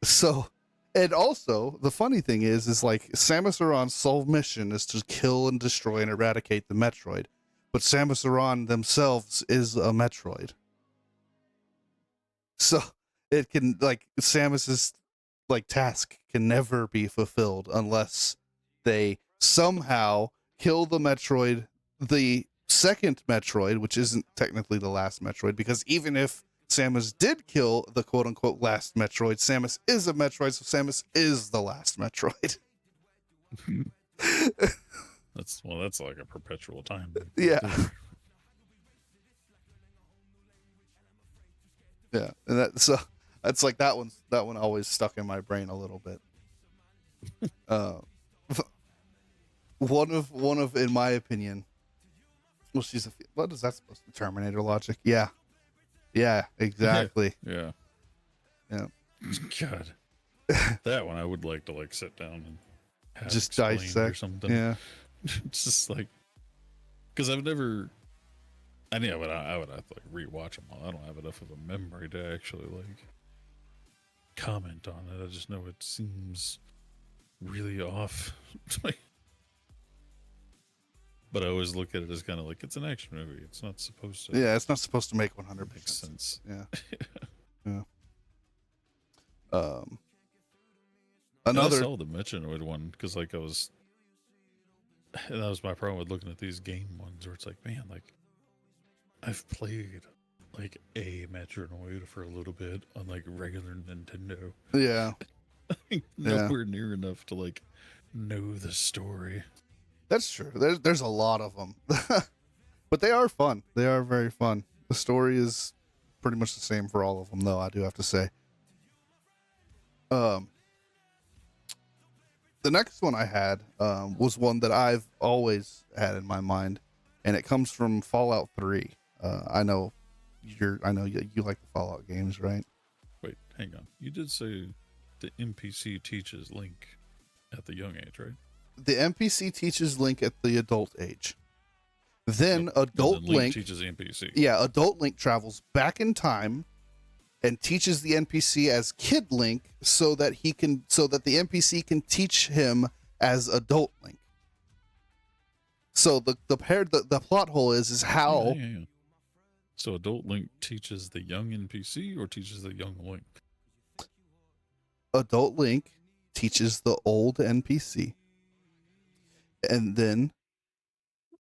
[SPEAKER 3] So, and also, the funny thing is like Samus Aran's sole mission is to kill and destroy and eradicate the Metroid. But Samus Aran themselves is a Metroid. So, it can, like, Samus's, like, task can never be fulfilled unless they somehow kill the Metroid, the second Metroid, which isn't technically the last Metroid, because even if Samus did kill the quote-unquote last Metroid, Samus is a Metroid, so Samus is the last Metroid.
[SPEAKER 2] That's like a perpetual time.
[SPEAKER 3] Yeah. Yeah, and that's like that one always stuck in my brain a little bit. One of in my opinion, well, what is that supposed to be? Terminator logic? Yeah, exactly.
[SPEAKER 2] Yeah. God, that one I would like to like sit down and have
[SPEAKER 3] just
[SPEAKER 2] explained
[SPEAKER 3] dissect
[SPEAKER 2] or something.
[SPEAKER 3] Yeah,
[SPEAKER 2] It's just like, because I've never. I mean, I would have to like rewatch them all. I don't have enough of a memory to actually like comment on it. I just know it seems really off. But I always look at it as kind of like it's an action movie. It's not supposed to.
[SPEAKER 3] yeah. It's not supposed to make 100%
[SPEAKER 2] Makes sense.
[SPEAKER 3] Yeah, yeah.
[SPEAKER 2] I
[SPEAKER 3] Another.
[SPEAKER 2] saw the Metroid one because like that was my problem with looking at these game ones where it's like, man, like I've played like a Metroid for a little bit on like regular Nintendo.
[SPEAKER 3] Yeah,
[SPEAKER 2] Nowhere near enough to like know the story.
[SPEAKER 3] that's true. There's a lot of them, but they are fun. They are very fun. The story is pretty much the same for all of them, though. I do have to say. The next one I had was one that I've always had in my mind, and it comes from Fallout 3. I know you like the Fallout games, right?
[SPEAKER 2] Wait, hang on. You did say the NPC teaches Link at the young age, right?
[SPEAKER 3] The NPC teaches Link at the adult age. Then
[SPEAKER 2] Yep.
[SPEAKER 3] adult
[SPEAKER 2] and then
[SPEAKER 3] Link,
[SPEAKER 2] teaches the NPC.
[SPEAKER 3] yeah, adult Link travels back in time and teaches the NPC as Kid Link so that the NPC can teach him as adult Link. So the plot hole is how
[SPEAKER 2] Yeah. So adult Link teaches the young NPC or teaches the young Link?
[SPEAKER 3] adult Link teaches the old NPC, and then,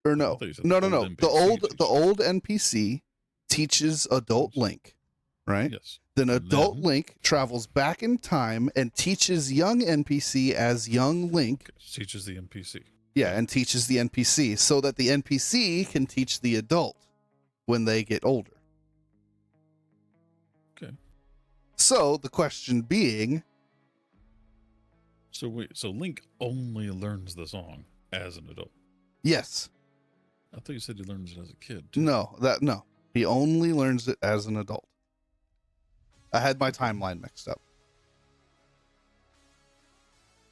[SPEAKER 3] or
[SPEAKER 2] I
[SPEAKER 3] no,
[SPEAKER 2] thought you said
[SPEAKER 3] no,
[SPEAKER 2] the
[SPEAKER 3] no,
[SPEAKER 2] old
[SPEAKER 3] no,
[SPEAKER 2] NPC
[SPEAKER 3] the old NPC teaches adult
[SPEAKER 2] Yes.
[SPEAKER 3] Link, right?
[SPEAKER 2] Yes.
[SPEAKER 3] Then
[SPEAKER 2] And
[SPEAKER 3] adult
[SPEAKER 2] then-
[SPEAKER 3] Link travels back in time and teaches young NPC as young Link.
[SPEAKER 2] Okay, teaches the NPC.
[SPEAKER 3] Yeah, and teaches the NPC so that the NPC can teach the adult when they get older.
[SPEAKER 2] Okay.
[SPEAKER 3] So the question being,
[SPEAKER 2] So wait, so Link only learns the song as an adult.
[SPEAKER 3] yes,
[SPEAKER 2] I thought you said he learns it as a kid. Too.
[SPEAKER 3] no, he only learns it as an adult. I had my timeline mixed up.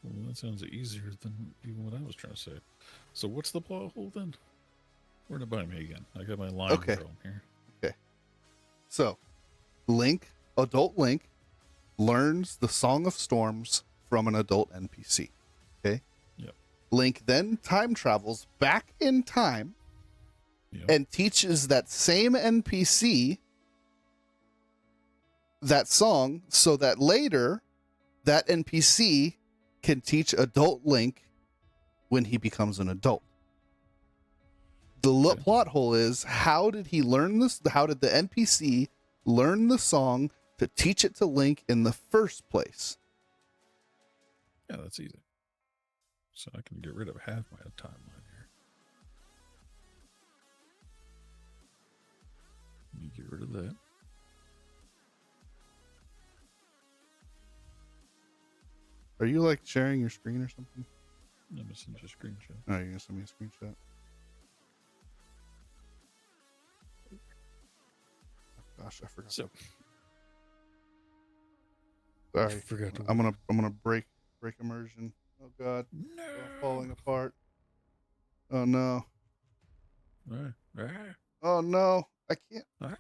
[SPEAKER 2] Well, that sounds easier than even what I was trying to say. So what's the plot hole then? Run it by me again. I got my line
[SPEAKER 3] Okay.
[SPEAKER 2] girl here.
[SPEAKER 3] So, adult Link, learns the Song of Storms from an adult NPC. Okay?
[SPEAKER 2] Yep.
[SPEAKER 3] Link then time travels back in time
[SPEAKER 2] Yep.
[SPEAKER 3] and teaches that same NPC that song so that later that NPC can teach adult Link when he becomes an adult. The
[SPEAKER 2] Okay.
[SPEAKER 3] plot hole is, how did he learn this? How did the NPC learn the song to teach it to Link in the first place?
[SPEAKER 2] Yeah, that's easy. So I can get rid of half my timeline here. Let me get rid of that.
[SPEAKER 3] Are you like sharing your screen or something?
[SPEAKER 2] I'm gonna send you a screenshot.
[SPEAKER 3] Oh, you're gonna send me a screenshot. Oh, gosh, I forgot.
[SPEAKER 2] So
[SPEAKER 3] Sorry,
[SPEAKER 2] forgot to.
[SPEAKER 3] I'm gonna break immersion. Oh God,
[SPEAKER 2] No.
[SPEAKER 3] it's falling apart. Oh no.
[SPEAKER 2] Ah.
[SPEAKER 3] Oh no, I can't.
[SPEAKER 2] Ah.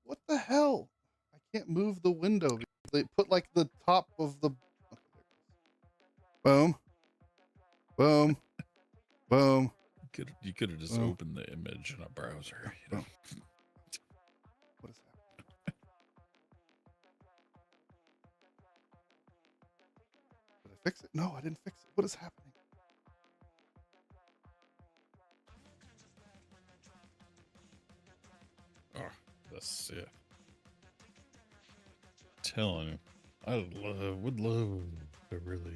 [SPEAKER 3] What the hell? I can't move the window. They put like the top of the. Boom. Boom. Boom.
[SPEAKER 2] You could have just
[SPEAKER 3] Oh.
[SPEAKER 2] opened the image in a browser. You know?
[SPEAKER 3] What is happening? Did I fix it? No, I didn't fix it. What is happening?
[SPEAKER 2] Oh, that's it. Telling you, I would love to really.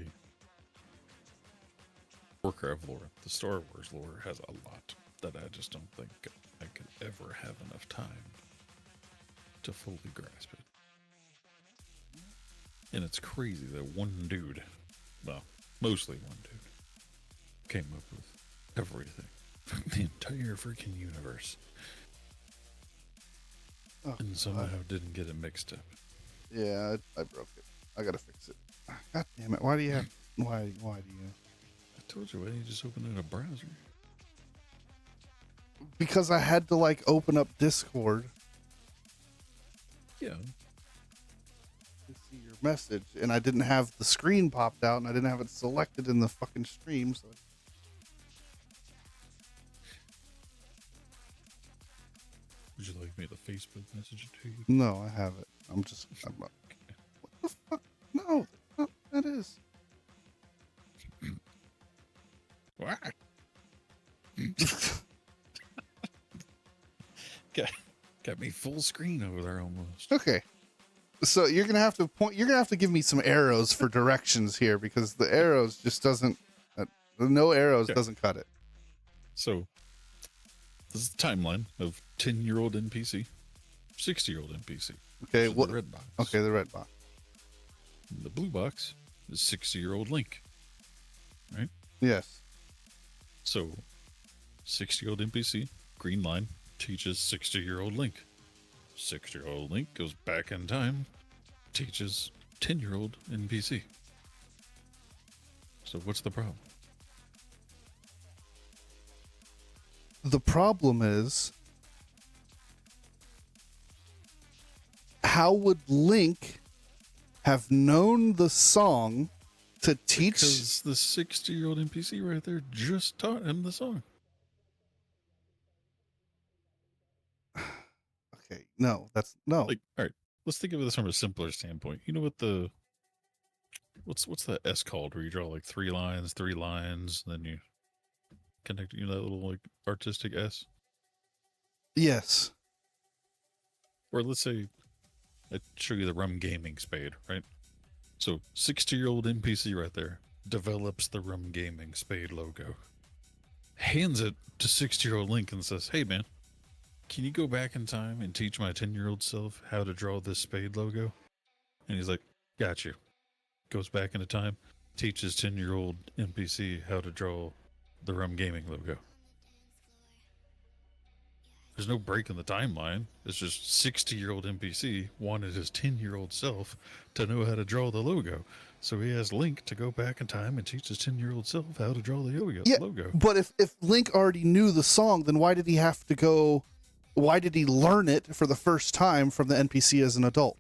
[SPEAKER 2] Warcraft lore, the Star Wars lore has a lot that I just don't think I could ever have enough time to fully grasp it. And it's crazy that one dude, well, mostly one dude, came up with everything. The entire freaking universe.
[SPEAKER 3] Oh,
[SPEAKER 2] And somehow didn't get it mixed up.
[SPEAKER 3] yeah, I broke it. I gotta fix it. God damn it! Why do you have? Why do you?
[SPEAKER 2] I told you, why didn't you just open it in a browser?
[SPEAKER 3] Because I had to like open up Discord
[SPEAKER 2] Yeah.
[SPEAKER 3] to see your message, and I didn't have the screen popped out, and I didn't have it selected in the fucking stream. So
[SPEAKER 2] Would you like me to Facebook message it to you?
[SPEAKER 3] no, I have it. I'm not. What the fuck? No, that's not what that is.
[SPEAKER 2] Why? Got me full screen over there almost.
[SPEAKER 3] Okay. So you're gonna have to point. You're gonna have to give me some arrows for directions here, because the arrows just doesn't. No arrows
[SPEAKER 2] Okay.
[SPEAKER 3] doesn't cut it.
[SPEAKER 2] So, this is the timeline of 10-year-old NPC, 60-year-old NPC.
[SPEAKER 3] Okay.
[SPEAKER 2] which is
[SPEAKER 3] What?
[SPEAKER 2] The red box.
[SPEAKER 3] Okay, the red box.
[SPEAKER 2] And the blue box is 60-year-old Link.
[SPEAKER 3] Yes.
[SPEAKER 2] So, 60-year-old NPC, green line, teaches 60-year-old Link. 60-year-old Link goes back in time, teaches 10-year-old NPC. So, what's the problem?
[SPEAKER 3] the problem is, how would Link have known the song to teach?
[SPEAKER 2] Because the 60-year-old NPC right there just taught him the song.
[SPEAKER 3] Okay, no, that's no.
[SPEAKER 2] Like, all right, let's think of this from a simpler standpoint. You know what the what's that S called where you draw like three lines, then you connect, you know, that little like artistic S?
[SPEAKER 3] Yes.
[SPEAKER 2] Or let's say I show you the RUM-Gaming spade, right? So 60-year-old NPC right there develops the RUM-Gaming spade logo, hands it to 60-year-old Link and says, "Hey man, can you go back in time and teach my 10-year-old self how to draw this spade logo?" And he's like, "Got you." Goes back into time, teaches 10-year-old NPC how to draw the RUM-Gaming logo. There's no break in the timeline. It's just 60-year-old NPC wanted his 10-year-old self to know how to draw the logo. So he asked Link to go back in time and teach his 10-year-old self how to draw the logo.
[SPEAKER 3] But if Link already knew the song, then why did he have to go? Why did he learn it for the first time from the NPC as an adult?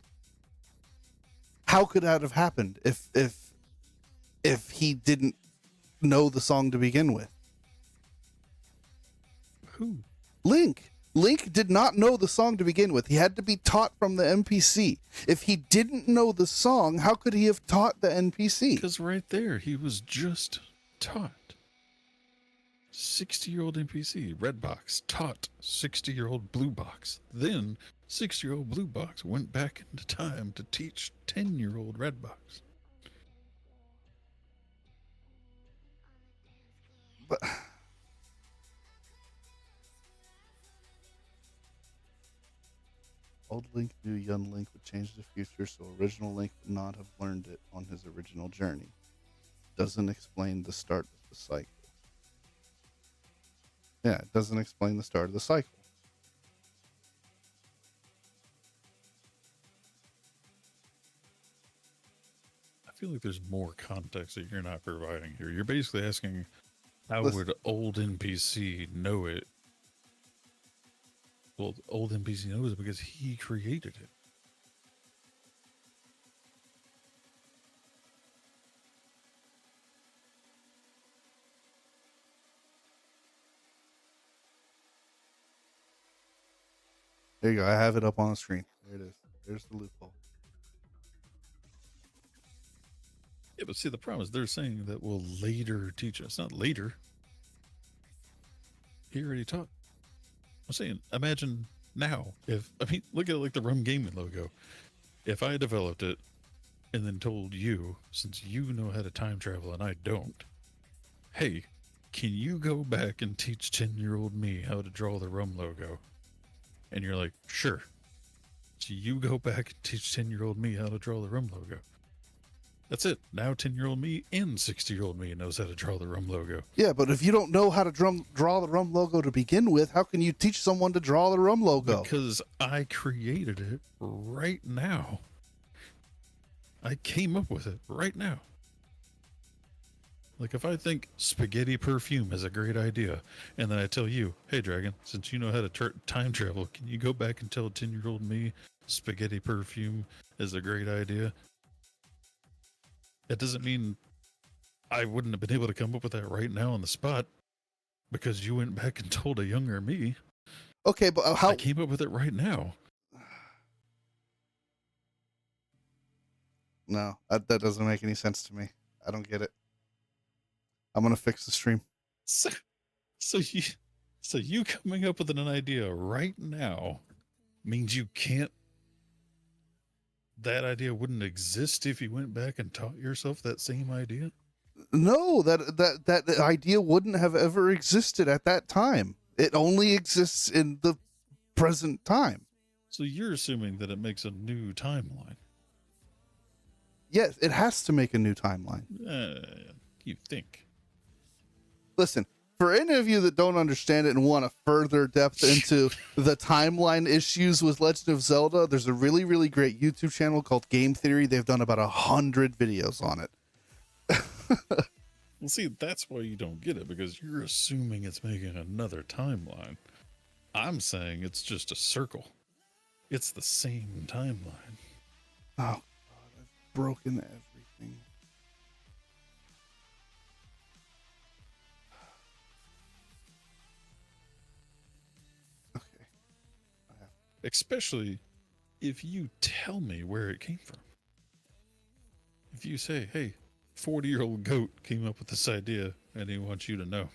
[SPEAKER 3] How could that have happened if he didn't know the song to begin with?
[SPEAKER 2] Who?
[SPEAKER 3] Link. Link did not know the song to begin with. He had to be taught from the NPC. If he didn't know the song, how could he have taught the NPC?
[SPEAKER 2] Because right there, he was just taught. 60-year-old NPC, red box, taught 60-year-old blue box. Then 60-year-old blue box went back into time to teach 10-year-old red box.
[SPEAKER 3] But old Link knew young Link would change the future, so original Link would not have learned it on his original journey. Doesn't explain the start of the cycle. Yeah, it doesn't explain the start of the cycle.
[SPEAKER 2] I feel like there's more context that you're not providing here. You're basically asking, how
[SPEAKER 3] Listen.
[SPEAKER 2] would old NPC know it? Well, old NPC knows it because he created it.
[SPEAKER 3] There you go. I have it up on the screen. There it is. There's the loophole.
[SPEAKER 2] Yeah, but see, the problem is they're saying that we'll later teach us. Not later. He already taught. I'm saying, imagine now. Look at it like the RUM-Gaming logo. If I developed it and then told you, since you know how to time travel and I don't, hey, can you go back and teach 10-year-old me how to draw the RUM logo? And you're like, sure. So you go back and teach 10-year-old me how to draw the RUM logo. That's it. Now 10-year-old me and 60-year-old me knows how to draw the RUM logo.
[SPEAKER 3] Yeah, but if you don't know how to draw the RUM logo to begin with, how can you teach someone to draw the RUM logo?
[SPEAKER 2] Because I created it right now. I came up with it right now. Like if I think spaghetti perfume is a great idea, and then I tell you, hey Dragon, since you know how to time travel, can you go back and tell 10-year-old me spaghetti perfume is a great idea? That doesn't mean I wouldn't have been able to come up with that right now on the spot because you went back and told a younger me.
[SPEAKER 3] Okay, but how?
[SPEAKER 2] I came up with it right now.
[SPEAKER 3] No, that doesn't make any sense to me. I don't get it. I'm gonna fix the stream.
[SPEAKER 2] So you coming up with an idea right now means you can't. That idea wouldn't exist if you went back and taught yourself that same idea?
[SPEAKER 3] No, that idea wouldn't have ever existed at that time. It only exists in the present time.
[SPEAKER 2] So you're assuming that it makes a new timeline?
[SPEAKER 3] Yes, it has to make a new timeline.
[SPEAKER 2] You think?
[SPEAKER 3] Listen, for any of you that don't understand it and want a further depth into the timeline issues with Legend of Zelda, there's a really, really great YouTube channel called Game Theory. They've done about 100 videos on it.
[SPEAKER 2] Well, see, that's why you don't get it, because you're assuming it's making another timeline. I'm saying it's just a circle. It's the same timeline.
[SPEAKER 3] Oh, God, I've broken everything. Okay.
[SPEAKER 2] Especially if you tell me where it came from. If you say, hey, 40-year-old goat came up with this idea and he wants you to know.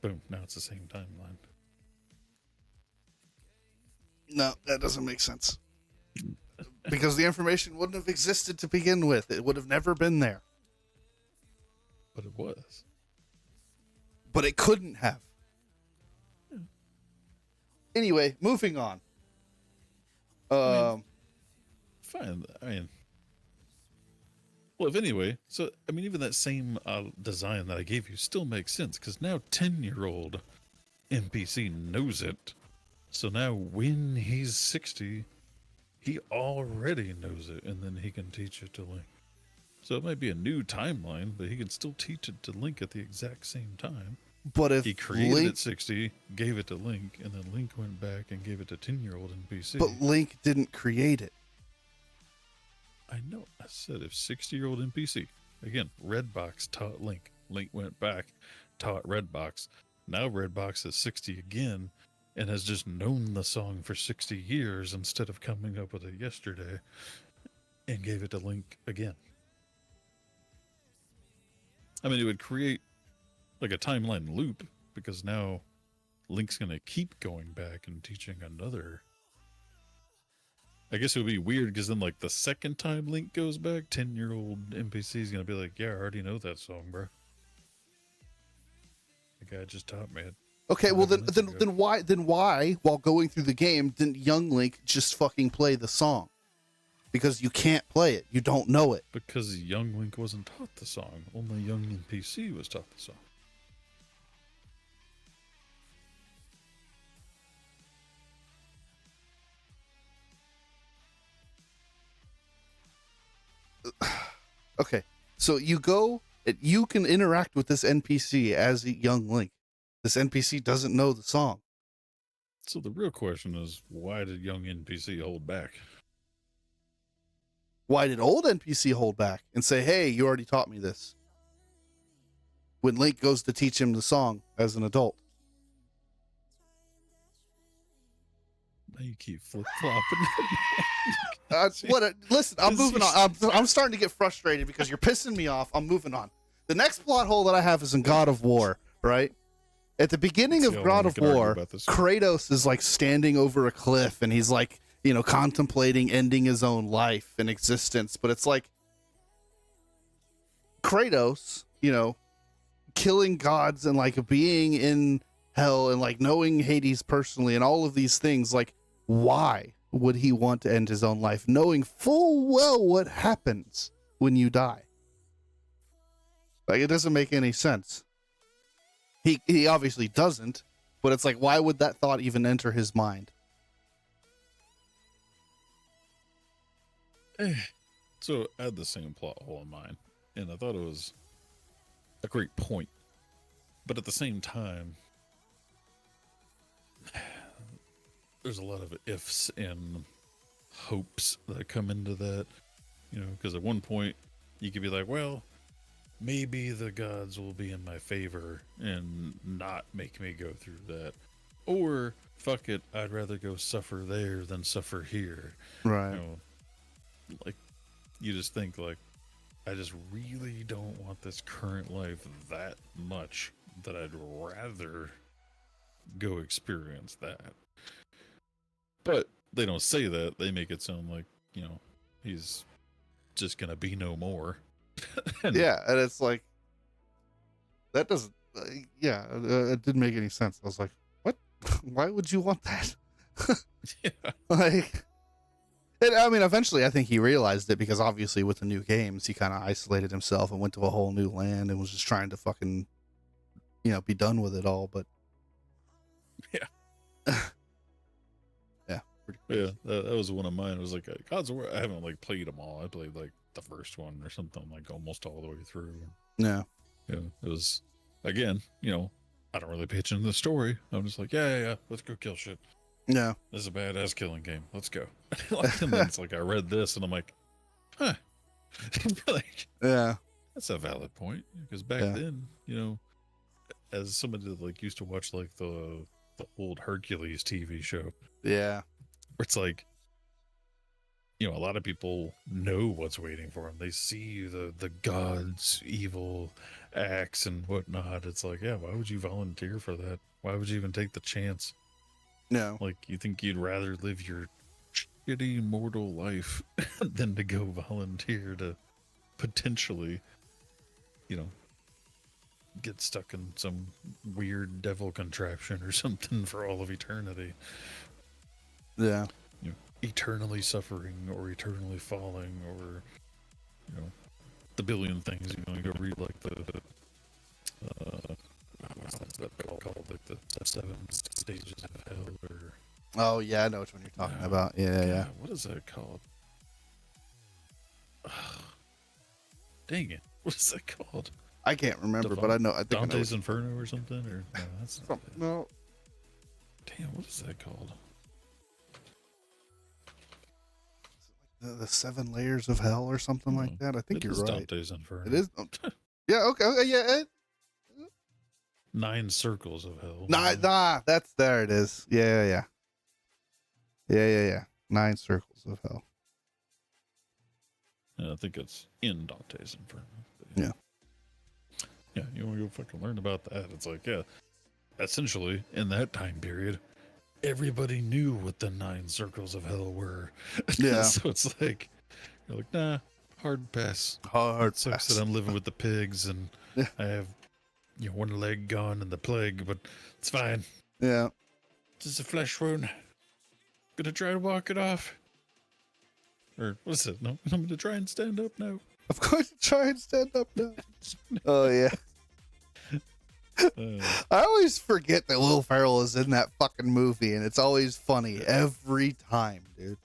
[SPEAKER 2] Boom, now it's the same timeline.
[SPEAKER 3] No, that doesn't make sense. Because the information wouldn't have existed to begin with. It would have never been there.
[SPEAKER 2] But it was.
[SPEAKER 3] But it couldn't have. Anyway, moving on.
[SPEAKER 2] Fine. Well, if anyway, so, even that same design that I gave you still makes sense, because now 10-year-old NPC knows it. So now when he's 60, he already knows it, and then he can teach it to Link. So it might be a new timeline, but he can still teach it to Link at the exact same time.
[SPEAKER 3] But if
[SPEAKER 2] he created
[SPEAKER 3] Link,
[SPEAKER 2] at 60, gave it to Link, and then Link went back and gave it to 10-year-old NPC.
[SPEAKER 3] But Link didn't create it.
[SPEAKER 2] I know. I said if 60-year-old NPC, again, Redbox taught Link. Link went back, taught Redbox. Now Redbox is 60 again, and has just known the song for 60 years instead of coming up with it yesterday, and gave it to Link again. It would create like a timeline loop, because now Link's going to keep going back and teaching another. I guess it would be weird, because then like the second time Link goes back, 10-year-old NPC is going to be like, yeah, I already know that song, bro. The guy just taught me it.
[SPEAKER 3] Okay, well then why, while going through the game, didn't young Link just fucking play the song? Because you can't play it. You don't know it.
[SPEAKER 2] Because young Link wasn't taught the song. Only young NPC was taught the song.
[SPEAKER 3] Okay, so you go, you can interact with this NPC as a young Link. This NPC doesn't know the song.
[SPEAKER 2] So the real question is, why did young NPC hold back?
[SPEAKER 3] Why did old NPC hold back and say, hey, you already taught me this? When Link goes to teach him the song as an adult.
[SPEAKER 2] Now you keep flip-flopping.
[SPEAKER 3] Listen, I'm moving on. I'm starting to get frustrated because you're pissing me off. I'm moving on. The next plot hole that I have is in God of War, right? At the beginning of God of War, Kratos is like standing over a cliff and he's like, contemplating ending his own life and existence. But it's like Kratos, killing gods and like being in hell and like knowing Hades personally and all of these things. Like, why would he want to end his own life, knowing full well what happens when you die? Like, it doesn't make any sense. He obviously doesn't, but it's like, why would that thought even enter his mind?
[SPEAKER 2] So I had the same plot hole in mind, and I thought it was a great point. But at the same time, there's a lot of ifs and hopes that come into that, because at one point you could be like, well, maybe the gods will be in my favor and not make me go through that. Or, fuck it, I'd rather go suffer there than suffer here.
[SPEAKER 3] Right.
[SPEAKER 2] Like, you just think, like, I just really don't want this current life that much that I'd rather go experience that. But they don't say that. They make it sound like, he's just gonna be no more.
[SPEAKER 3] Yeah, and it's like, that doesn't, it didn't make any sense. I was like, what? Why would you want that?
[SPEAKER 2] Yeah.
[SPEAKER 3] Like, and eventually I think he realized it, because obviously with the new games, he kind of isolated himself and went to a whole new land and was just trying to fucking, be done with it all. But
[SPEAKER 2] yeah.
[SPEAKER 3] Yeah.
[SPEAKER 2] Yeah, that was one of mine. It was like, Gods of War, I haven't played them all. I played the first one or something, almost all the way through.
[SPEAKER 3] Yeah.
[SPEAKER 2] it was, again, I don't really pay attention to the story. I'm just like, yeah, let's go kill shit.
[SPEAKER 3] Yeah.
[SPEAKER 2] This is a badass killing game. Let's go. And then it's like, I read this and I'm like, huh. Like,
[SPEAKER 3] Yeah.
[SPEAKER 2] that's a valid point. Because back then, as somebody that like used to watch like the old Hercules TV show.
[SPEAKER 3] Yeah.
[SPEAKER 2] Where it's like, a lot of people know what's waiting for them. They see the gods' evil acts and whatnot. It's like, yeah, why would you volunteer for that? Why would you even take the chance?
[SPEAKER 3] No.
[SPEAKER 2] Like, you think you'd rather live your shitty mortal life than to go volunteer to potentially, get stuck in some weird devil contraption or something for all of eternity.
[SPEAKER 3] Yeah.
[SPEAKER 2] Eternally suffering or eternally falling, or the billion things. You go read like the what's that called, like the 7 stages of hell, or
[SPEAKER 3] Oh yeah, I know which one you're talking about. Yeah.
[SPEAKER 2] what is that called? Dang it, what is that called?
[SPEAKER 3] I can't remember, but I know. I think
[SPEAKER 2] Dante's Inferno or something, or no, that's not it.
[SPEAKER 3] No.
[SPEAKER 2] Damn, what is that called?
[SPEAKER 3] The 7 layers of hell or something like that. I think you're right.
[SPEAKER 2] Dante's Inferno.
[SPEAKER 3] It is. Yeah. Okay. Yeah.
[SPEAKER 2] 9 circles of hell.
[SPEAKER 3] Nah. That's there. It is. Yeah. 9 circles of hell.
[SPEAKER 2] Yeah, I think it's in Dante's Inferno.
[SPEAKER 3] Yeah.
[SPEAKER 2] Yeah, you want to go fucking learn about that? It's like, yeah, essentially in that time period, everybody knew what the 9 circles of hell were.
[SPEAKER 3] Yeah.
[SPEAKER 2] So it's like, you're like, nah, hard pass.
[SPEAKER 3] Hard
[SPEAKER 2] It sucks that I'm living with the pigs and I have, one leg gone in the plague, but it's fine.
[SPEAKER 3] Yeah.
[SPEAKER 2] Just a flesh wound. Gonna try to walk it off. Or what is it? No, I'm gonna try and stand up now.
[SPEAKER 3] I'm going to try and stand up now. Oh yeah. I always forget that Will Ferrell is in that fucking movie, and it's always funny every time, dude.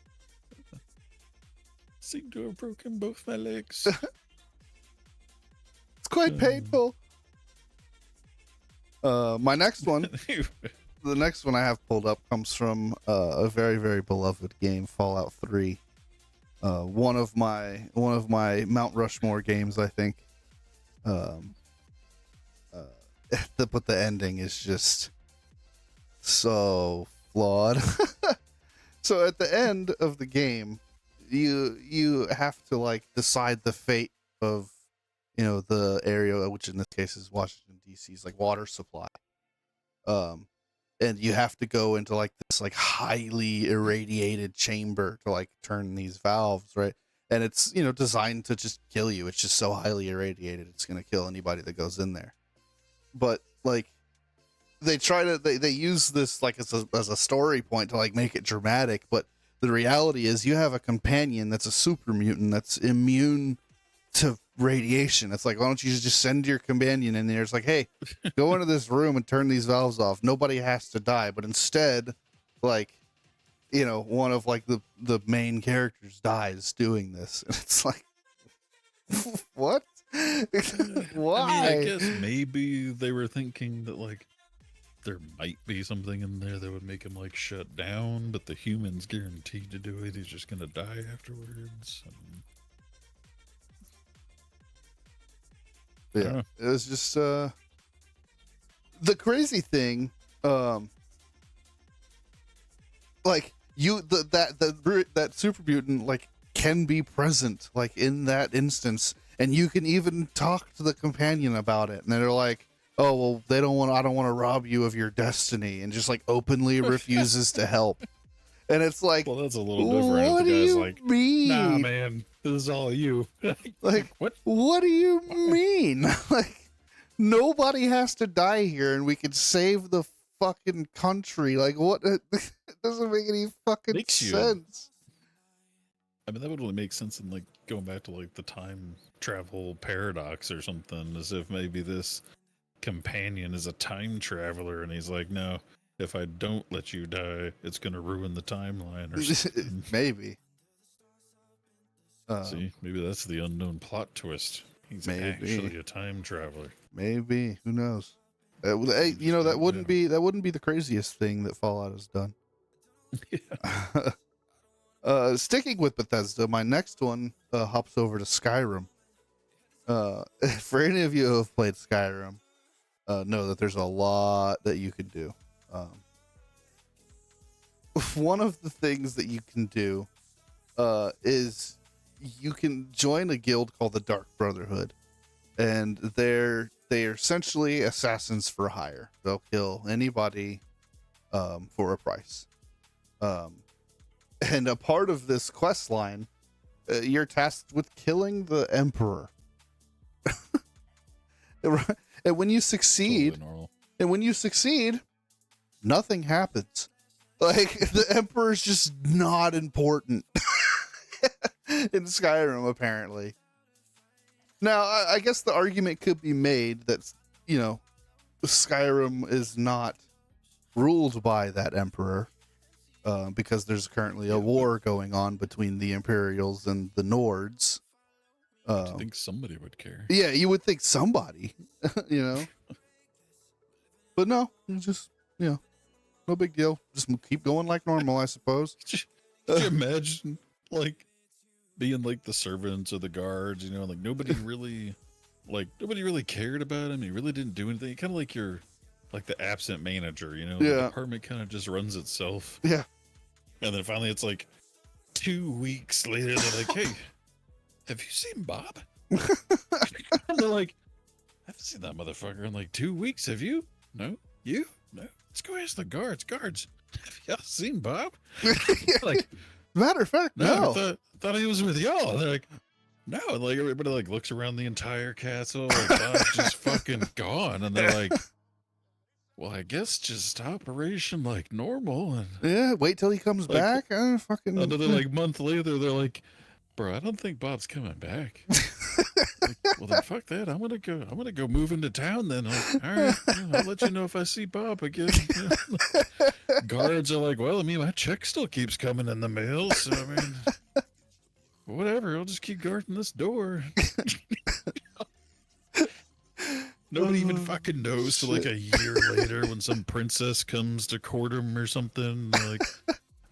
[SPEAKER 2] Seem to have broken both my legs.
[SPEAKER 3] It's quite painful. My next one, the next one I have pulled up comes from a very, very beloved game, Fallout 3. One of my Mount Rushmore games, I think. But the ending is just so flawed. So at the end of the game, you have to like decide the fate of the area, which in this case is Washington DC's like water supply. And you have to go into like this like highly irradiated chamber to like turn these valves, right? And it's designed to just kill you. It's just so highly irradiated, it's gonna kill anybody that goes in there. But like they use this like as a story point to like make it dramatic, but the reality is you have a companion that's a super mutant that's immune to radiation. It's like, why don't you just send your companion in there? It's like, hey, go into this room and turn these valves off. Nobody has to die. But instead, like, one of like the main characters dies doing this. And it's like, what? Why?
[SPEAKER 2] I guess maybe they were thinking that like there might be something in there that would make him like shut down, but the human's guaranteed to do it. He's just gonna die afterwards.
[SPEAKER 3] Yeah, it was just the crazy thing. Like that super mutant like can be present like in that instance, and you can even talk to the companion about it, and they're like, oh well, I don't want to rob you of your destiny, and just like openly refuses to help. And it's like,
[SPEAKER 2] well, that's a little different.
[SPEAKER 3] What
[SPEAKER 2] if the
[SPEAKER 3] do
[SPEAKER 2] guy's
[SPEAKER 3] you
[SPEAKER 2] like,
[SPEAKER 3] mean?
[SPEAKER 2] Nah, man, this is all you.
[SPEAKER 3] Like,
[SPEAKER 2] what
[SPEAKER 3] do you mean? Like, nobody has to die here, and we can save the fucking country. Like, what? It doesn't make any fucking sense.
[SPEAKER 2] I mean, that would only make sense in like going back to like the time travel paradox or something, as if maybe this companion is a time traveler, and he's like, no. If I don't let you die, it's going to ruin the timeline or something.
[SPEAKER 3] Maybe.
[SPEAKER 2] See, maybe that's the unknown plot twist. He's actually a time traveler.
[SPEAKER 3] Maybe. Who knows? Hey, you know, that wouldn't be the craziest thing that Fallout has done. Sticking with Bethesda, my next one hops over to Skyrim. For any of you who have played Skyrim, know that there's a lot that you can do. One of the things that you can do is you can join a guild called the Dark Brotherhood, and they're essentially assassins for hire. They'll kill anybody for a price. And a part of this quest line, you're tasked with killing the Emperor. And when you succeed, nothing happens. Like, the Emperor's just not important in Skyrim, apparently. Now, I guess the argument could be made that, you know, Skyrim is not ruled by that Emperor, because there's currently a war going on between the Imperials and the Nords.
[SPEAKER 2] I think somebody would care.
[SPEAKER 3] Yeah, you would think somebody, you know. But no, it's just, you know, no big deal. Just keep going like normal, I suppose.
[SPEAKER 2] Could you imagine, like, being like the servants or the guards, you know, like nobody really cared about him. He really didn't do anything. Kind of like you're like the absent manager, you know, the department kind of just runs itself.
[SPEAKER 3] Yeah.
[SPEAKER 2] And then finally it's like 2 weeks later, they're like, hey, have you seen Bob? And they're like, I haven't seen that motherfucker in like 2 weeks. Have you? No. You? No. Let's go ask the guards. Guards, have y'all seen Bob? Like,
[SPEAKER 3] matter of fact, no.
[SPEAKER 2] I thought he was with y'all. And they're like, no. And like everybody like looks around the entire castle. Like, Bob's just fucking gone. And they're like, well, I guess just operation like normal. And
[SPEAKER 3] yeah, wait till he comes
[SPEAKER 2] like,
[SPEAKER 3] back. Fucking.
[SPEAKER 2] Another like month later, they're like, bro, I don't think Bob's coming back. Like, well then fuck that. I'm gonna go move into town then. Like, all right, I'll let you know if I see Bob again. Guards are like, well, I mean, my check still keeps coming in the mail, so I mean, whatever, I'll just keep guarding this door. Nobody even fucking knows till like a year later when some princess comes to court him or something. They're like,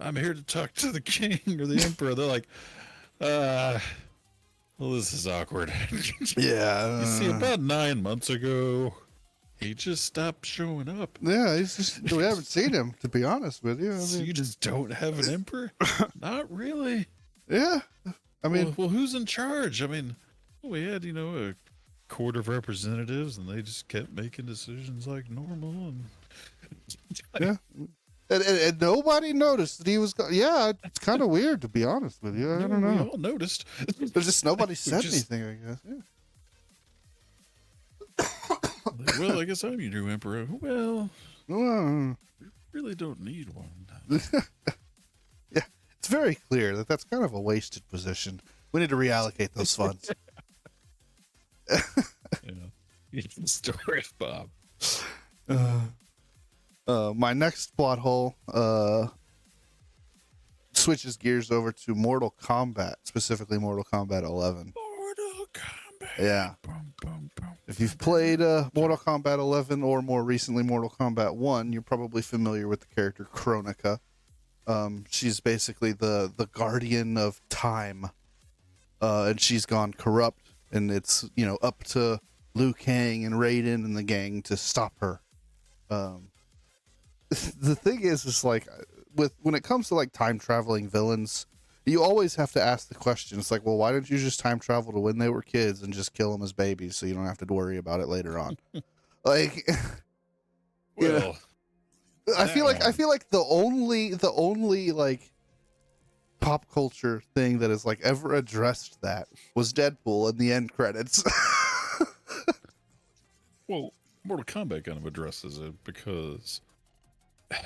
[SPEAKER 2] I'm here to talk to the king or the emperor. They're like, well, this is awkward.
[SPEAKER 3] Yeah.
[SPEAKER 2] You see, about 9 months ago, he just stopped showing up.
[SPEAKER 3] Yeah, we haven't seen him, to be honest with you. I mean,
[SPEAKER 2] So you just don't have an emperor? Not really.
[SPEAKER 3] Yeah. I mean,
[SPEAKER 2] well, who's in charge? I mean, we had, you know, a court of representatives, and they just kept making decisions like normal. And
[SPEAKER 3] yeah. And nobody noticed that he was. Yeah, it's kind of weird, to be honest with you. I don't know.
[SPEAKER 2] We all noticed.
[SPEAKER 3] There's just nobody said anything, I guess. Yeah.
[SPEAKER 2] Like, well, I guess I'm your new emperor. Well, we really don't need one.
[SPEAKER 3] Yeah, it's very clear that that's kind of a wasted position. We need to reallocate those funds.
[SPEAKER 2] Yeah, the story of Bob.
[SPEAKER 3] My next plot hole switches gears over to Mortal Kombat, specifically Mortal Kombat 11.
[SPEAKER 2] Mortal Kombat.
[SPEAKER 3] Yeah.
[SPEAKER 2] Boom, boom, boom.
[SPEAKER 3] If you've played Mortal Kombat 11 or more recently Mortal Kombat 1, you're probably familiar with the character Kronika. She's basically the guardian of time, and she's gone corrupt, and it's, you know, up to Liu Kang and Raiden and the gang to stop her. The thing is like, when it comes to like time traveling villains, you always have to ask the question. It's like, well, why didn't you just time travel to when they were kids and just kill them as babies so you don't have to worry about it later on? Like,
[SPEAKER 2] well,
[SPEAKER 3] you know, I feel like the only like pop culture thing that has like ever addressed that was Deadpool in the end credits.
[SPEAKER 2] Well, Mortal Kombat kind of addresses it because,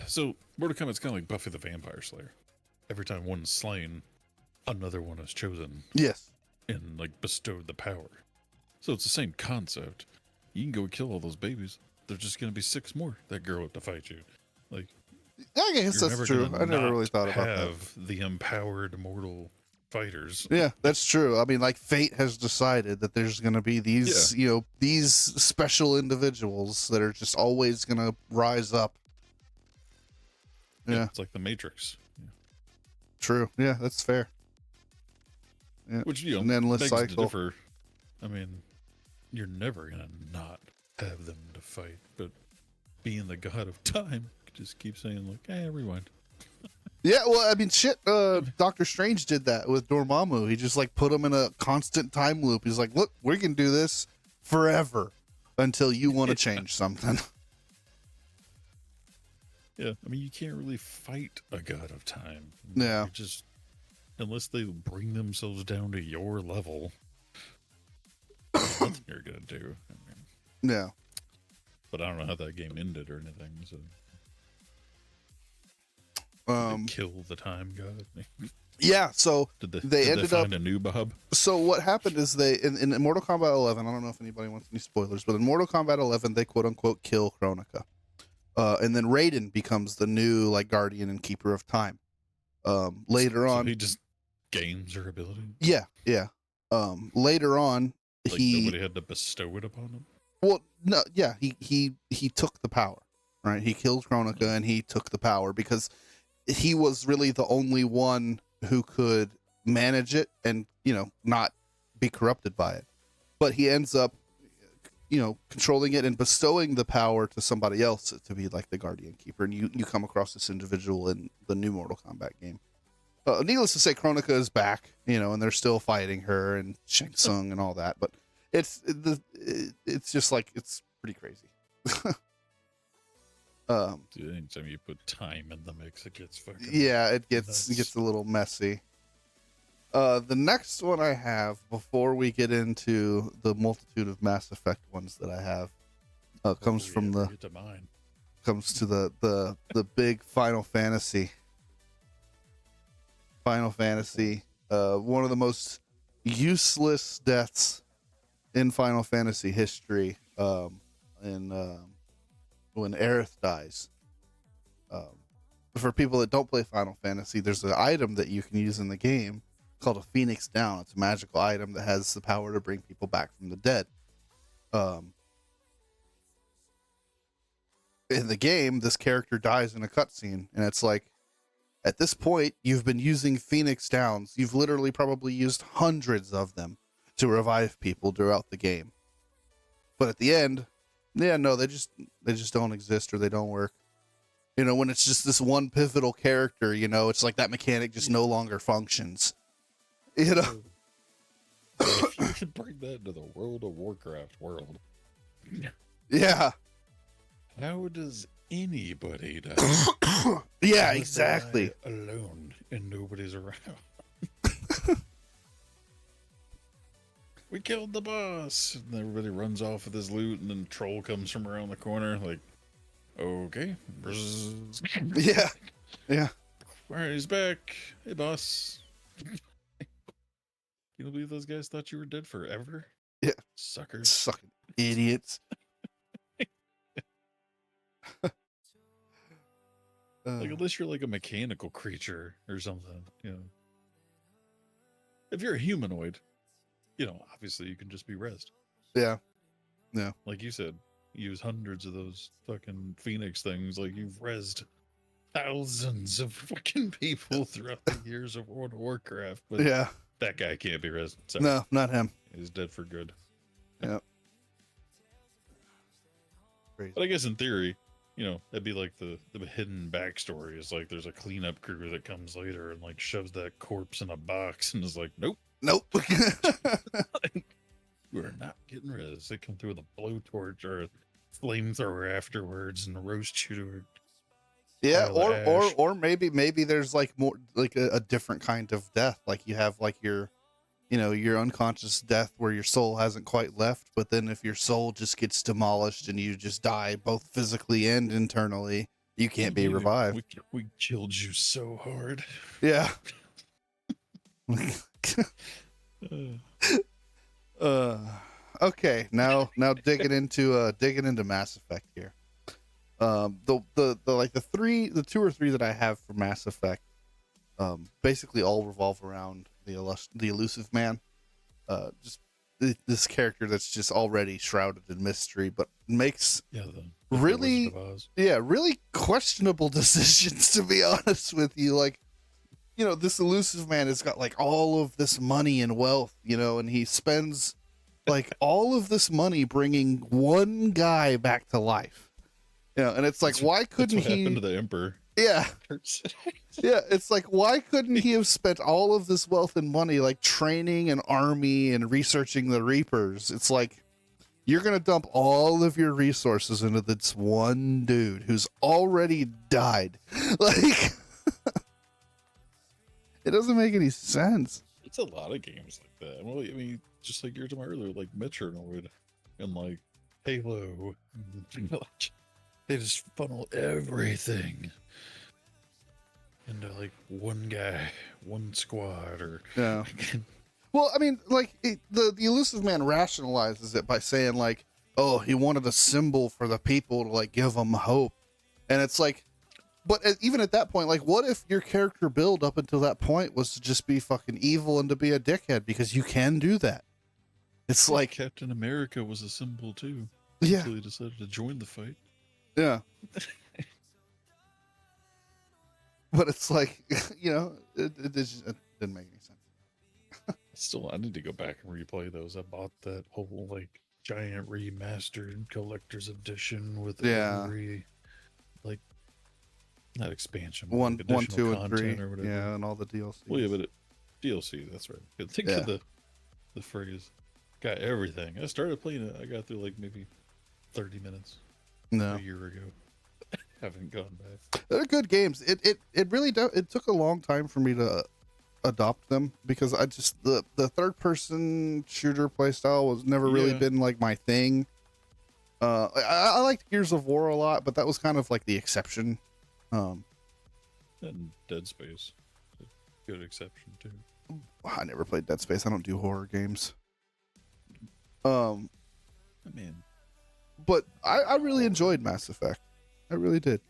[SPEAKER 2] so Mortal Kombat's kind of like Buffy the Vampire Slayer. Every time one is slain, another one is chosen.
[SPEAKER 3] Yes.
[SPEAKER 2] And like bestowed the power. So it's the same concept. You can go kill all those babies. There's just going to be 6 more that grow up to fight you. Like,
[SPEAKER 3] I guess that's true. I never really thought about that.
[SPEAKER 2] Have the empowered mortal fighters.
[SPEAKER 3] Yeah, that's true. I mean, like fate has decided that there's going to be these, these special individuals that are just always going to rise up. Yeah,
[SPEAKER 2] It's like the Matrix. Yeah.
[SPEAKER 3] True. Yeah, that's fair. Yeah.
[SPEAKER 2] Which,
[SPEAKER 3] an endless
[SPEAKER 2] begs
[SPEAKER 3] cycle.
[SPEAKER 2] to differ. I mean, you're never going to not have them to fight, but being the god of time, just keep saying, like, hey, rewind.
[SPEAKER 3] Yeah, well, I mean, shit, Doctor Strange did that with Dormammu. He just, like, put him in a constant time loop. He's like, look, we can do this forever until you want to change something.
[SPEAKER 2] Yeah, I mean, you can't really fight a god of time.
[SPEAKER 3] Yeah.
[SPEAKER 2] You're just, unless they bring themselves down to your level, there's nothing you're going to do. I mean,
[SPEAKER 3] Yeah.
[SPEAKER 2] but I don't know how that game ended or anything, so... kill the time god.
[SPEAKER 3] Yeah, so
[SPEAKER 2] did
[SPEAKER 3] they ended
[SPEAKER 2] find
[SPEAKER 3] up
[SPEAKER 2] a new Bob?
[SPEAKER 3] So what happened is they in Mortal Kombat 11. I don't know if anybody wants any spoilers, but in Mortal Kombat 11, they quote unquote kill Kronika, and then Raiden becomes the new like guardian and keeper of time. Later on,
[SPEAKER 2] he just gains her ability.
[SPEAKER 3] Yeah. Later on,
[SPEAKER 2] like nobody had to bestow it upon him.
[SPEAKER 3] Well, no, yeah, he took the power, right? He killed Kronika and he took the power because he was really the only one who could manage it and, not be corrupted by it. But he ends up, controlling it and bestowing the power to somebody else to be like the guardian keeper. And you come across this individual in the new Mortal Kombat game. Needless to say, Kronika is back, and they're still fighting her and Shang Tsung and all that. But it's just like, it's pretty crazy.
[SPEAKER 2] Dude, anytime you put time in the mix, it gets fucking
[SPEAKER 3] it gets a little messy. The next one I have before we get into the multitude of Mass Effect ones that I have comes to the big Final Fantasy. Final Fantasy, one of the most useless deaths in Final Fantasy history. When Aerith dies. For people that don't play Final Fantasy, there's an item that you can use in the game called a Phoenix Down. It's a magical item that has the power to bring people back from the dead. In the game, this character dies in a cutscene, and it's like, at this point, you've been using Phoenix Downs. You've literally probably used hundreds of them to revive people throughout the game. But at the end, yeah, no, they just don't exist or they don't work. When it's just this one pivotal character, it's like that mechanic just no longer functions.
[SPEAKER 2] If you could bring that to the World of Warcraft world.
[SPEAKER 3] Yeah.
[SPEAKER 2] How does anybody die?
[SPEAKER 3] Yeah, exactly.
[SPEAKER 2] Alone and nobody's around. We killed the boss, and everybody runs off with his loot, and then Troll comes from around the corner, like, okay.
[SPEAKER 3] Yeah.
[SPEAKER 2] All right, he's back. Hey, boss. You don't believe those guys thought you were dead forever?
[SPEAKER 3] Yeah.
[SPEAKER 2] Suckers.
[SPEAKER 3] Sucking idiots.
[SPEAKER 2] Like, unless you're like a mechanical creature or something, If you're a humanoid, obviously you can just be rezzed.
[SPEAKER 3] Yeah.
[SPEAKER 2] Like you said, use hundreds of those fucking Phoenix things. Like, you've rezzed thousands of fucking people throughout the years of World of Warcraft. But
[SPEAKER 3] yeah,
[SPEAKER 2] that guy can't be rezzed. Sorry.
[SPEAKER 3] No, not him.
[SPEAKER 2] He's dead for good.
[SPEAKER 3] Yeah.
[SPEAKER 2] But I guess in theory, that'd be like the hidden backstory is like there's a cleanup crew that comes later and like shoves that corpse in a box and is like, nope. We're not getting rid of this. They come through with a blowtorch or a flamethrower afterwards and roast you to
[SPEAKER 3] yeah, or maybe there's like more like a different kind of death. Like you have like your unconscious death where your soul hasn't quite left, but then if your soul just gets demolished and you just die both physically and internally, you can't be revived.
[SPEAKER 2] We killed you so hard.
[SPEAKER 3] Yeah. Okay, now digging into Mass Effect here. The two or three that I have for Mass Effect basically all revolve around the elusive man. Just this character that's just already shrouded in mystery, but makes
[SPEAKER 2] the
[SPEAKER 3] really,
[SPEAKER 2] Wizard of Oz.
[SPEAKER 3] really questionable decisions, to be honest with you. Like, this elusive man has got like all of this money and wealth, and he spends like all of this money bringing one guy back to life. And it's like, why couldn't
[SPEAKER 2] That's what
[SPEAKER 3] he
[SPEAKER 2] happened to the Emperor?
[SPEAKER 3] Yeah. Yeah, it's like, why couldn't he have spent all of this wealth and money like training an army and researching the Reapers? It's like, you're going to dump all of your resources into this one dude who's already died. Like, it doesn't make any sense.
[SPEAKER 2] It's a lot of games like that. Well, I mean, just like you were talking about earlier, like Metroid and like Halo. They just funnel everything into like one guy, one squad, or
[SPEAKER 3] Yeah. Well, I mean, like the elusive man rationalizes it by saying like, oh, he wanted a symbol for the people to like give them hope. And it's like, but even at that point, like, what if your character build up until that point was to just be fucking evil and to be a dickhead? Because you can do that. It's like
[SPEAKER 2] Captain America was a symbol too.
[SPEAKER 3] Yeah.
[SPEAKER 2] Until he decided to join the fight.
[SPEAKER 3] Yeah. But it's like, it didn't make any sense.
[SPEAKER 2] I need to go back and replay those. I bought that whole like giant remastered collector's edition with every like not expansion, but
[SPEAKER 3] One,
[SPEAKER 2] like
[SPEAKER 3] 2, and 3,
[SPEAKER 2] or whatever.
[SPEAKER 3] yeah, and all the DLC.
[SPEAKER 2] Well, yeah, but DLC. That's right. Think of the phrase. Got everything. I started playing it. I got through like maybe 30 minutes a year ago. Haven't gone back.
[SPEAKER 3] They're good games. It really it took a long time for me to adopt them because I just the third person shooter playstyle was never really been like my thing. I liked Gears of War a lot, but that was kind of like the exception.
[SPEAKER 2] And Dead Space, a good exception too.
[SPEAKER 3] I never played Dead Space. I don't do horror games.
[SPEAKER 2] I mean,
[SPEAKER 3] but I really enjoyed Mass Effect. I really did.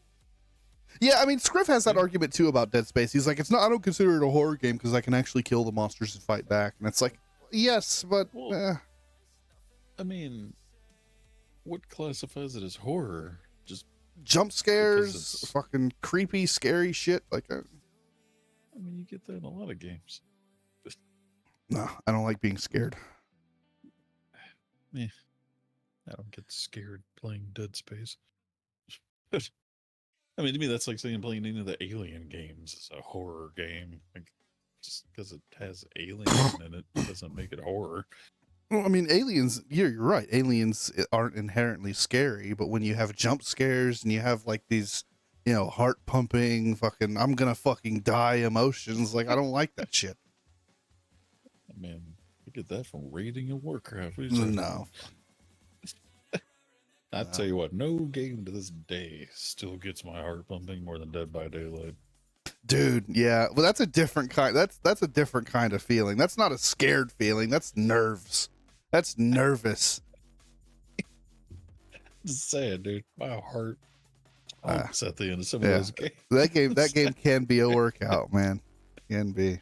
[SPEAKER 3] Yeah, I mean, Scriff has that argument too about Dead Space. He's like, I don't consider it a horror game because I can actually kill the monsters and fight back. And it's like, yes, but
[SPEAKER 2] I mean, what classifies it as horror? Just
[SPEAKER 3] jump scares, fucking creepy, scary shit. Like,
[SPEAKER 2] I mean, you get that in a lot of games.
[SPEAKER 3] No, I don't like being scared.
[SPEAKER 2] Yeah, I don't get scared playing Dead Space. I mean, to me, that's like saying playing any of the Alien games is a horror game. Like, just because it has aliens in it doesn't make it horror.
[SPEAKER 3] Well, I mean, aliens, you're right. Aliens aren't inherently scary, but when you have jump scares and you have like these, heart pumping, fucking, I'm gonna fucking die emotions, like, I don't like that shit.
[SPEAKER 2] I mean, you get that from raiding a Warcraft.
[SPEAKER 3] No.
[SPEAKER 2] I tell you what, no game to this day still gets my heart pumping more than Dead by Daylight.
[SPEAKER 3] Dude, yeah. Well, that's a different kind. That's a different kind of feeling. That's not a scared feeling. That's nerves. That's nervous.
[SPEAKER 2] Just saying, dude. My heart pumps at the end of some of those games.
[SPEAKER 3] That game can be a workout, man. Can be.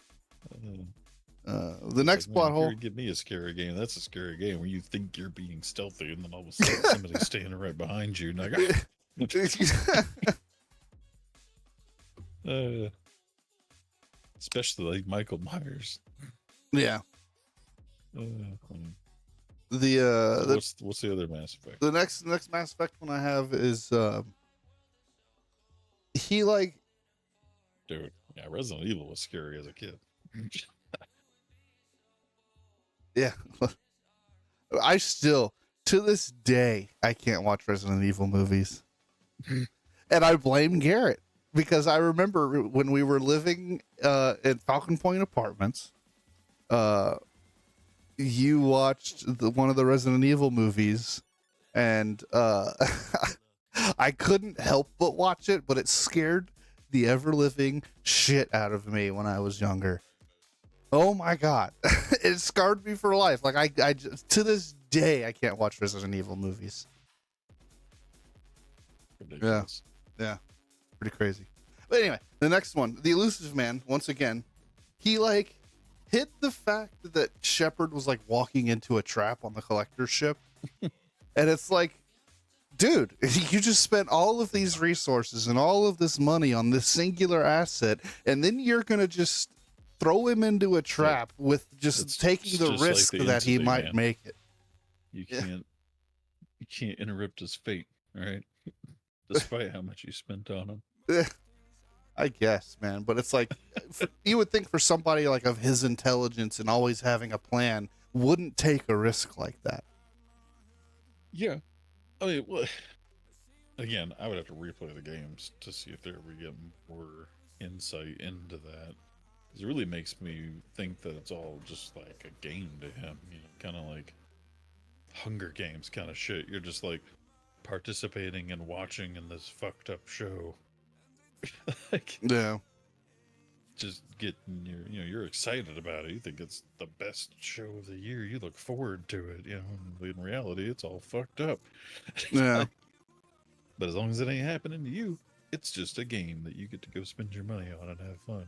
[SPEAKER 3] The next plot hole.
[SPEAKER 2] Give me a scary game. That's a scary game where you think you're being stealthy, and then all of a sudden somebody's standing right behind you. And especially like Michael Myers.
[SPEAKER 3] Yeah.
[SPEAKER 2] What's the other Mass Effect?
[SPEAKER 3] The next Mass Effect one I have is he like.
[SPEAKER 2] Dude, yeah, Resident Evil was scary as a kid.
[SPEAKER 3] Yeah. I still, to this day, I can't watch Resident Evil movies. And I blame Garrett because I remember when we were living in Falcon Point Apartments, you watched one of the Resident Evil movies and I couldn't help but watch it, but it scared the ever-living shit out of me when I was younger. Oh my God. It scarred me for life. Like I to this day, I can't watch Resident Evil movies.
[SPEAKER 2] Ridiculous.
[SPEAKER 3] Yeah. Pretty crazy. But anyway, the next one, the elusive man, once again, he like hit the fact that Shepard was like walking into a trap on the collector ship. And it's like, dude, you just spent all of these resources and all of this money on this singular asset, and then you're going to just throw him into a trap with just taking the
[SPEAKER 2] just
[SPEAKER 3] risk
[SPEAKER 2] like the
[SPEAKER 3] that he
[SPEAKER 2] entity,
[SPEAKER 3] might
[SPEAKER 2] man.
[SPEAKER 3] make it.
[SPEAKER 2] You can't interrupt his fate, all right? Despite how much you spent on him.
[SPEAKER 3] I guess, man, but it's like you would think for somebody like of his intelligence and always having a plan wouldn't take a risk like that.
[SPEAKER 2] Yeah. I mean, well, again, I would have to replay the games to see if there we get more insight into that. 'Cause it really makes me think that it's all just like a game to him, you know, kind of like Hunger Games kind of shit. You're just like participating and watching in this fucked up show. Like,
[SPEAKER 3] Yeah.
[SPEAKER 2] just getting you're excited about it. You think it's the best show of the year. You look forward to it, you know. In reality, it's all fucked up.
[SPEAKER 3] Yeah.
[SPEAKER 2] But as long as it ain't happening to you, it's just a game that you get to go spend your money on and have fun.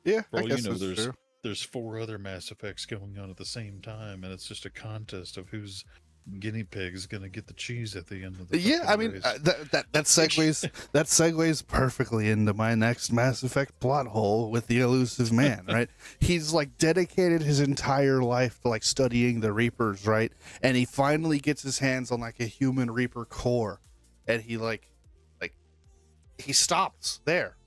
[SPEAKER 3] Yeah,
[SPEAKER 2] For
[SPEAKER 3] I
[SPEAKER 2] all
[SPEAKER 3] guess
[SPEAKER 2] you know,
[SPEAKER 3] that's true.
[SPEAKER 2] there's 4 other Mass Effects going on at the same time, and it's just a contest of whose guinea pig is gonna get the cheese at the end of the
[SPEAKER 3] Yeah, I mean
[SPEAKER 2] race.
[SPEAKER 3] that segues perfectly into my next Mass Effect plot hole with the elusive man, right? He's like dedicated his entire life to like studying the Reapers, right? And he finally gets his hands on like a human Reaper core, and he he stops there.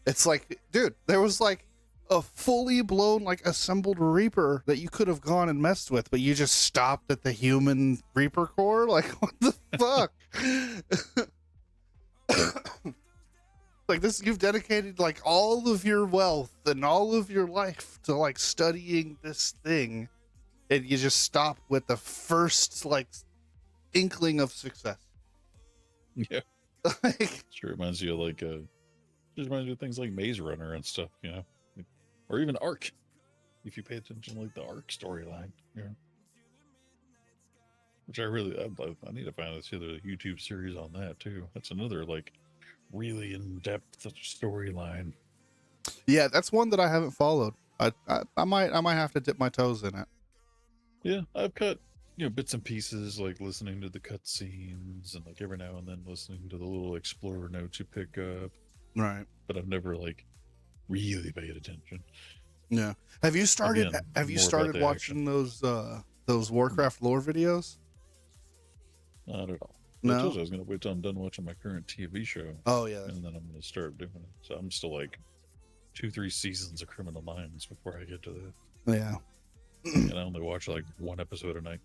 [SPEAKER 3] It's like, dude, there was like a fully blown like assembled Reaper that you could have gone and messed with, but you just stopped at the human Reaper core. Like, what the fuck? Like this, you've dedicated like all of your wealth and all of your life to like studying this thing, and you just stop with the first like inkling of success.
[SPEAKER 2] Yeah.
[SPEAKER 3] Like,
[SPEAKER 2] Sure reminds you of like just reminds you of things like Maze Runner and stuff, you know, or even Ark. If you pay attention, like the Ark storyline, you know, which I need to find this other YouTube series on that too. That's another like really in depth storyline.
[SPEAKER 3] yeah, that's one that I haven't followed. I might have to dip my toes in it.
[SPEAKER 2] Yeah, I've cut bits and pieces, like listening to the cutscenes and like every now and then listening to the little explorer notes you pick up.
[SPEAKER 3] Right.
[SPEAKER 2] But I've never like really paid attention.
[SPEAKER 3] Yeah. Have you started?
[SPEAKER 2] Again,
[SPEAKER 3] have you
[SPEAKER 2] more
[SPEAKER 3] started
[SPEAKER 2] about the
[SPEAKER 3] watching those Warcraft lore videos?
[SPEAKER 2] Not at all.
[SPEAKER 3] No?
[SPEAKER 2] I told you I was going to wait till I'm done watching my current TV show.
[SPEAKER 3] Oh yeah.
[SPEAKER 2] And then I'm going to start doing it. So I'm still like 2-3 seasons of Criminal Minds before I get to that.
[SPEAKER 3] Yeah.
[SPEAKER 2] And I only watch like 1 episode a night.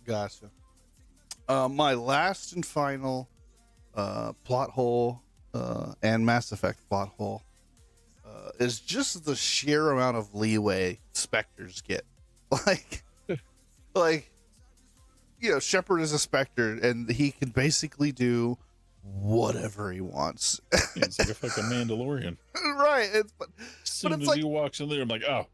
[SPEAKER 3] Gotcha. My last and final plot hole and Mass Effect plot hole is just the sheer amount of leeway Spectres get. Like, Shepard is a Spectre, and he can basically do whatever he wants.
[SPEAKER 2] It's like a fucking Mandalorian.
[SPEAKER 3] Right. But
[SPEAKER 2] As soon
[SPEAKER 3] it's
[SPEAKER 2] as
[SPEAKER 3] like,
[SPEAKER 2] he walks in there, I'm like, oh,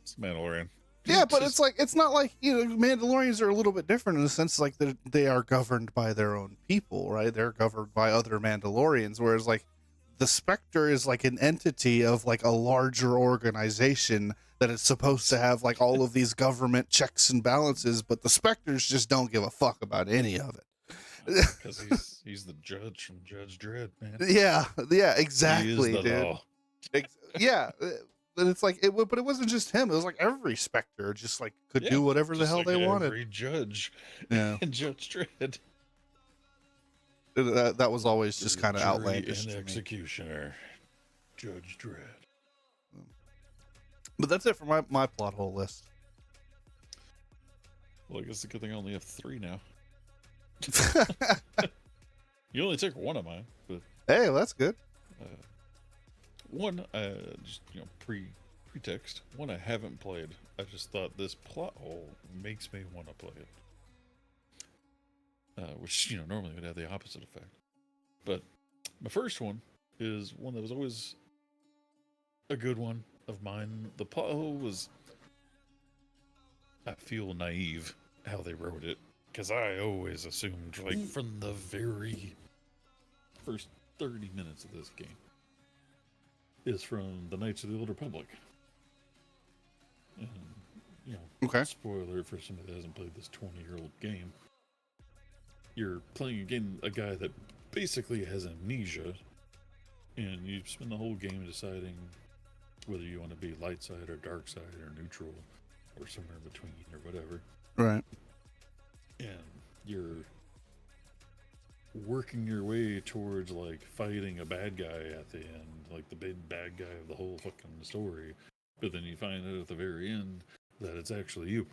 [SPEAKER 2] it's Mandalorian.
[SPEAKER 3] yeah, but it's not like, Mandalorians are a little bit different in the sense like they are governed by their own people, right? They're governed by other Mandalorians, whereas like the Spectre is like an entity of like a larger organization that is supposed to have like all of these government checks and balances, but the Spectres just don't give a fuck about any of it.
[SPEAKER 2] Because he's the judge from Judge Dredd, man.
[SPEAKER 3] Yeah, exactly,
[SPEAKER 2] He is the
[SPEAKER 3] dude.
[SPEAKER 2] law.
[SPEAKER 3] Yeah. But it's like but it wasn't just him. It was like every Spectre just like could do whatever the
[SPEAKER 2] Just
[SPEAKER 3] hell
[SPEAKER 2] like
[SPEAKER 3] they wanted.
[SPEAKER 2] Every judge
[SPEAKER 3] Yeah.
[SPEAKER 2] in Judge Dredd.
[SPEAKER 3] That was always just kind of
[SPEAKER 2] Jury
[SPEAKER 3] outlandish
[SPEAKER 2] and
[SPEAKER 3] to me.
[SPEAKER 2] executioner, Judge Dredd.
[SPEAKER 3] But that's it for my plot hole list.
[SPEAKER 2] Well, I guess the good thing I only have 3 now. You only took 1 of mine, but
[SPEAKER 3] Hey, well, that's good.
[SPEAKER 2] one just pretext. One I haven't played. I just thought this plot hole makes me want to play it, which normally would have the opposite effect. But my first one is one that was always a good one of mine. The plot hole was, I feel, naive how they wrote it, because I always assumed, like, from the very first 30 minutes of this game, is from the Knights of the Old Republic. you know,
[SPEAKER 3] Okay.
[SPEAKER 2] spoiler for somebody that hasn't played this 20-year-old game. You're playing a guy that basically has amnesia, and you spend the whole game deciding whether you want to be light side or dark side or neutral or somewhere in between or whatever.
[SPEAKER 3] Right.
[SPEAKER 2] And you're working your way towards like fighting a bad guy at the end, like the big bad guy of the whole fucking story. But then you find out at the very end that it's actually you.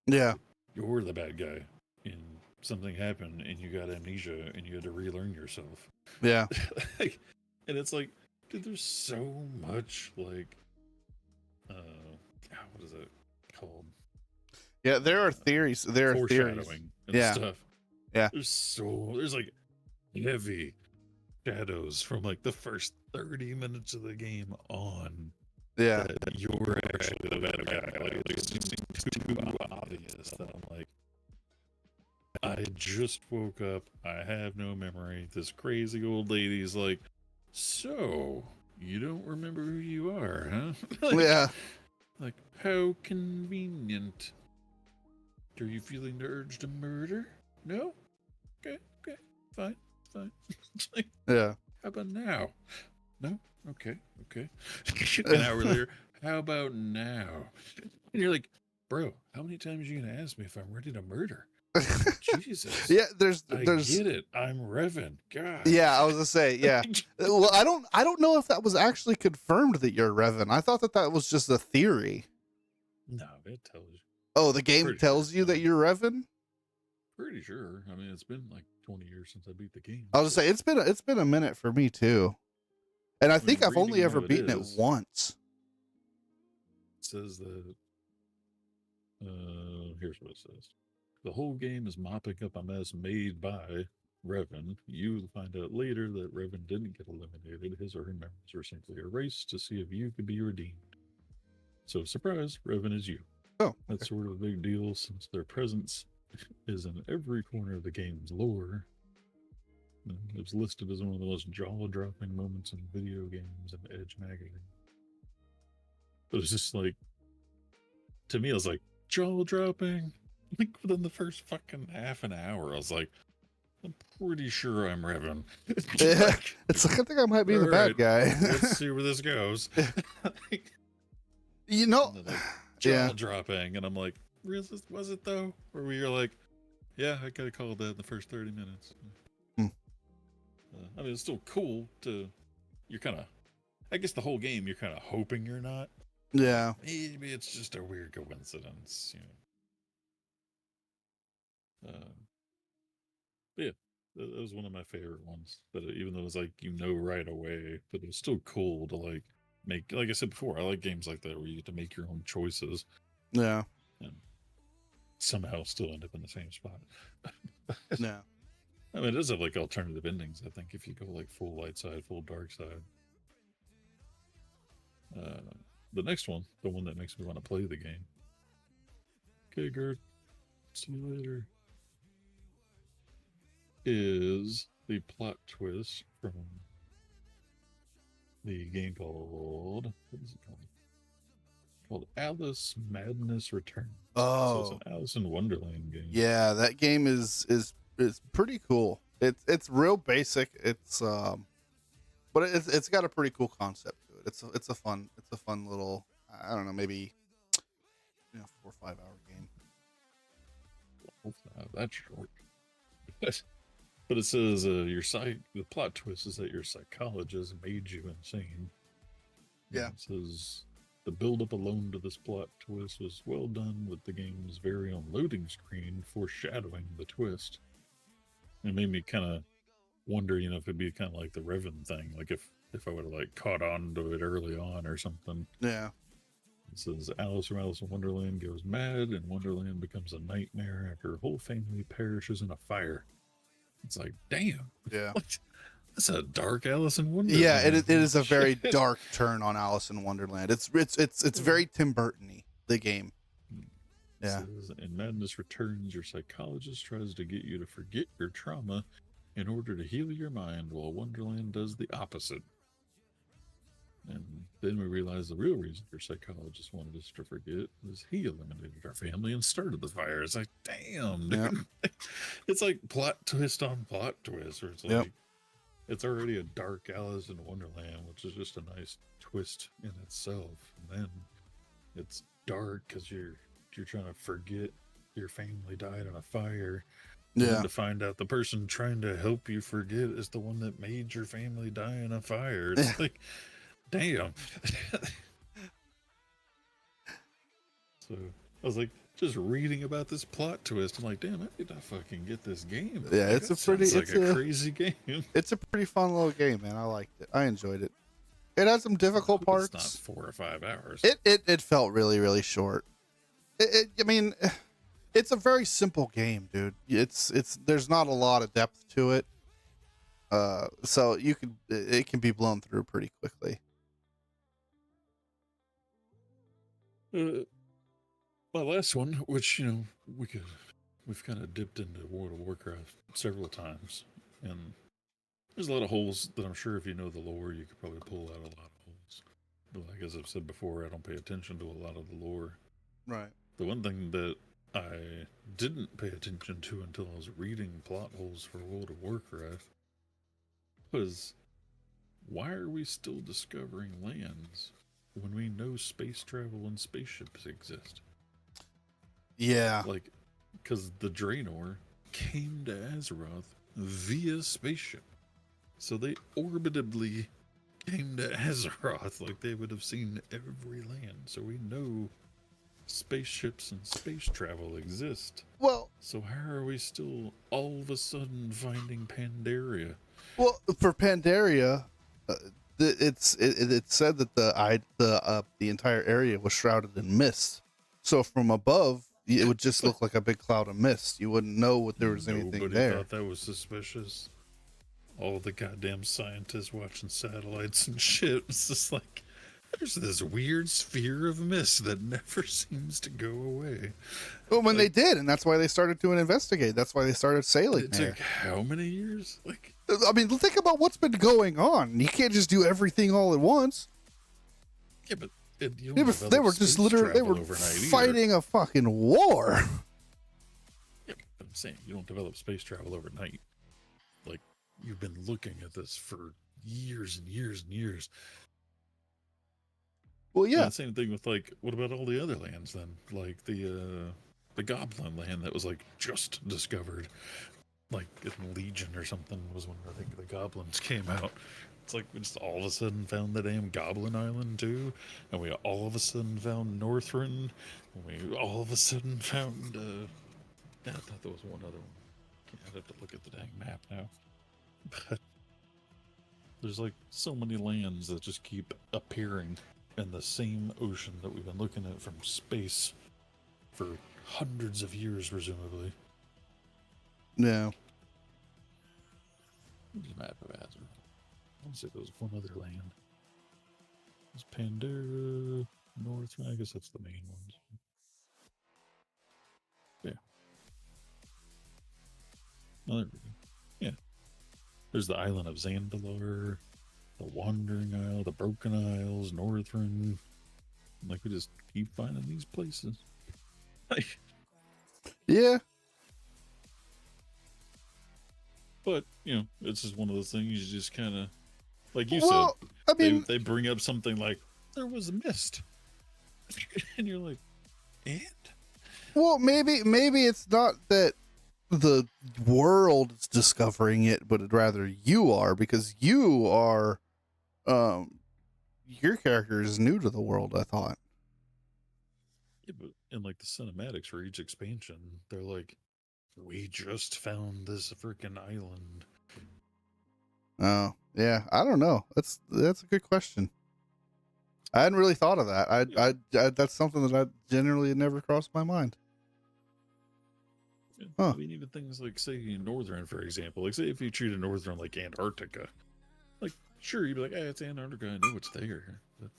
[SPEAKER 3] Yeah.
[SPEAKER 2] You're the bad guy, and something happened, and you got amnesia, and you had to relearn yourself.
[SPEAKER 3] Yeah.
[SPEAKER 2] And it's like, dude, there's so much like, what is it called?
[SPEAKER 3] Yeah. There are theories. There are theories.
[SPEAKER 2] Foreshadowing and
[SPEAKER 3] Yeah.
[SPEAKER 2] stuff.
[SPEAKER 3] Yeah.
[SPEAKER 2] There's like heavy shadows from like the first 30 minutes of the game on.
[SPEAKER 3] Yeah.
[SPEAKER 2] That you're actually the bad guy. Like, it just seems too obvious that I'm like, I just woke up. I have no memory. This crazy old lady's like, so you don't remember who you are, huh?
[SPEAKER 3] Yeah.
[SPEAKER 2] Like, how convenient. Are you feeling the urge to murder? No? Okay, fine. It's like,
[SPEAKER 3] Yeah.
[SPEAKER 2] how about now? No? Okay. An hour later, how about now? And you're like, bro, how many times are you going to ask me if I'm ready to murder? Jesus.
[SPEAKER 3] Yeah.
[SPEAKER 2] I get it. I'm Revan. God.
[SPEAKER 3] Yeah. I was gonna say. Yeah. Well, I don't know if that was actually confirmed that you're Revan. I thought that was just a theory.
[SPEAKER 2] No, it tells you.
[SPEAKER 3] Oh, the game
[SPEAKER 2] Pretty
[SPEAKER 3] tells
[SPEAKER 2] sure.
[SPEAKER 3] you that you're Revan?
[SPEAKER 2] Pretty sure. I mean, it's been like 20 years since I beat the game.
[SPEAKER 3] I was gonna say it's been a minute for me too. And I think I've only
[SPEAKER 2] reading
[SPEAKER 3] ever
[SPEAKER 2] how it
[SPEAKER 3] beaten it
[SPEAKER 2] is,
[SPEAKER 3] once.
[SPEAKER 2] It says that here's what it says. The whole game is mopping up a mess made by Revan. You find out later that Revan didn't get eliminated. His or her memories were simply erased to see if you could be redeemed. So, surprise, Revan is you.
[SPEAKER 3] Oh,
[SPEAKER 2] That's sort of a big deal since their presence is in every corner of the game's lore. It was listed as one of the most jaw-dropping moments in video games and Edge magazine. But it's just like, to me, I was like, jaw-dropping? Like, within the first fucking half an hour, I was like, I'm pretty sure I'm Revan.
[SPEAKER 3] yeah. It's like I think I might be the bad guy.
[SPEAKER 2] Let's see where this goes.
[SPEAKER 3] You know,
[SPEAKER 2] Like,
[SPEAKER 3] yeah.
[SPEAKER 2] jaw-dropping, and I'm like, was it though? Or were you like, yeah, I could have called that in the first 30 minutes. I mean, it's still cool to, you're kind of, I guess the whole game, you're kind of hoping you're not.
[SPEAKER 3] Yeah.
[SPEAKER 2] Maybe it's just a weird coincidence, But yeah, that was one of my favorite ones. That even though it was like, right away, but it was still cool to like make, like I said before, I like games like that where you get to make your own choices
[SPEAKER 3] Yeah.
[SPEAKER 2] and somehow still end up in the same spot.
[SPEAKER 3] Yeah.
[SPEAKER 2] I mean, it does have like alternative endings, I think, if you go like full light side, full dark side. The next one, the one that makes me want to play the game. Okay, Gert, see you later. Is the plot twist from the game called, what is it called? Called Alice Madness Return.
[SPEAKER 3] Oh.
[SPEAKER 2] So it's an Alice in Wonderland game.
[SPEAKER 3] Yeah, that game is pretty cool. It's real basic. It's but it's got a pretty cool concept to it. It's a fun little, I don't know, maybe 4 or 5 hour game.
[SPEAKER 2] Hopefully not that short. But it says the plot twist is that your psychologist made you insane.
[SPEAKER 3] Yeah.
[SPEAKER 2] It says the build-up alone to this plot twist was well done, with the game's very own loading screen foreshadowing the twist. It made me kind of wonder, if it'd be kind of like the Revan thing, like if I would have like caught on to it early on or something.
[SPEAKER 3] Yeah.
[SPEAKER 2] It says Alice from Alice in Wonderland goes mad, and Wonderland becomes a nightmare after her whole family perishes in a fire. It's like, damn.
[SPEAKER 3] Yeah.
[SPEAKER 2] That's a dark Alice in Wonderland.
[SPEAKER 3] Yeah, it is a very dark turn on Alice in Wonderland. It's very Tim Burton-y, the game. Yeah.
[SPEAKER 2] Says, in Madness Returns, your psychologist tries to get you to forget your trauma in order to heal your mind, while Wonderland does the opposite. And Then we realized the real reason your psychologist wanted us to forget was he eliminated our family and started the fire. It's like, damn, dude.
[SPEAKER 3] Yep.
[SPEAKER 2] It's like plot twist on plot twist, where it's like,
[SPEAKER 3] Yep.
[SPEAKER 2] it's already a dark Alice in Wonderland, which is just a nice twist in itself. And then it's dark because you're trying to forget your family died in a fire. And
[SPEAKER 3] Yeah.
[SPEAKER 2] to find out the person trying to help you forget is the one that made your family die in a fire. It's like, damn. So I was like, just reading about this plot twist, I'm like, damn, I need to fucking get this game.
[SPEAKER 3] Yeah,
[SPEAKER 2] Like,
[SPEAKER 3] it's a
[SPEAKER 2] that
[SPEAKER 3] pretty-
[SPEAKER 2] sounds
[SPEAKER 3] it's
[SPEAKER 2] like a
[SPEAKER 3] a-
[SPEAKER 2] crazy game.
[SPEAKER 3] It's a pretty fun little game, man. I liked it. I enjoyed it. It had some difficult parts.
[SPEAKER 2] It's not 4 or 5 hours.
[SPEAKER 3] It felt really, really short. I mean, it's a very simple game, dude. It's there's not a lot of depth to it. So it can be blown through pretty quickly.
[SPEAKER 2] My last one, which we've kind of dipped into World of Warcraft several times, and there's a lot of holes that I'm sure if you know the lore, you could probably pull out a lot of holes. But like as I've said before, I don't pay attention to a lot of the lore.
[SPEAKER 3] Right.
[SPEAKER 2] The one thing that I didn't pay attention to until I was reading plot holes for World of Warcraft was, why are we still discovering lands when we know space travel and spaceships exist?
[SPEAKER 3] Yeah.
[SPEAKER 2] Like, because the Draenor came to Azeroth via spaceship. So they orbitably came to Azeroth, like they would have seen every land. So we know spaceships and space travel exist.
[SPEAKER 3] Well,
[SPEAKER 2] So how are we still all of a sudden finding Pandaria?
[SPEAKER 3] for Pandaria, it said that the entire area was shrouded in mist. So from above, it would just look like a big cloud of mist. You wouldn't know what there was anything
[SPEAKER 2] Nobody
[SPEAKER 3] there.
[SPEAKER 2] thought that was suspicious. All the goddamn scientists watching satellites and shit. It's just like, there's this weird sphere of mist that never seems to go away.
[SPEAKER 3] Well, when they did, and that's why they started to investigate. That's why they started sailing
[SPEAKER 2] It
[SPEAKER 3] there.
[SPEAKER 2] took how many years? Like,
[SPEAKER 3] I mean, think about what's been going on. You can't just do everything all at once.
[SPEAKER 2] yeah, but you don't
[SPEAKER 3] They
[SPEAKER 2] develop
[SPEAKER 3] were just
[SPEAKER 2] space
[SPEAKER 3] literally they
[SPEAKER 2] travel
[SPEAKER 3] were
[SPEAKER 2] overnight either.
[SPEAKER 3] fighting a fucking war.
[SPEAKER 2] Yeah, but I'm saying you don't develop space travel overnight. Like, you've been looking at this for years and years and years.
[SPEAKER 3] Well, yeah.
[SPEAKER 2] And same thing with, like, what about all the other lands then? Like the Goblin land that was like just discovered, like in Legion or something was when I think the Goblins came out. It's like we just all of a sudden found the damn Goblin Island too, and we all of a sudden found Northrend, and we all of a sudden found. I thought there was one other one. I'd have to look at the dang map now. But there's like so many lands that just keep appearing in the same ocean that we've been looking at from space for hundreds of years, presumably.
[SPEAKER 3] Yeah.
[SPEAKER 2] There's a map of Azeroth. I want to say there was one other land. There's Pandora, North. I guess that's the main ones. Yeah. Oh, there we go. Yeah. There's the island of Zandalar, the Wandering Isle, the Broken Isles, Northrend. Like, we just keep finding these places. Like,
[SPEAKER 3] Yeah.
[SPEAKER 2] but, it's just one of those things you just kind of, like you
[SPEAKER 3] Well,
[SPEAKER 2] said,
[SPEAKER 3] I mean,
[SPEAKER 2] they bring up something like, there was a mist. And you're like, and?
[SPEAKER 3] well, maybe it's not that the world is discovering it, but rather you are, because you are, your character is new to the world. I thought.
[SPEAKER 2] Yeah, but in like the cinematics for each expansion, they're like, we just found this freaking island.
[SPEAKER 3] Oh, yeah. I don't know. That's a good question. I hadn't really thought of that. I that's something that I generally had never crossed my mind. Huh.
[SPEAKER 2] I mean, even things like, say, Northern, for example. Like, say if you treated Northern like Antarctica. Like, sure, you'd be like, hey, it's Antarctica. I know it's there. But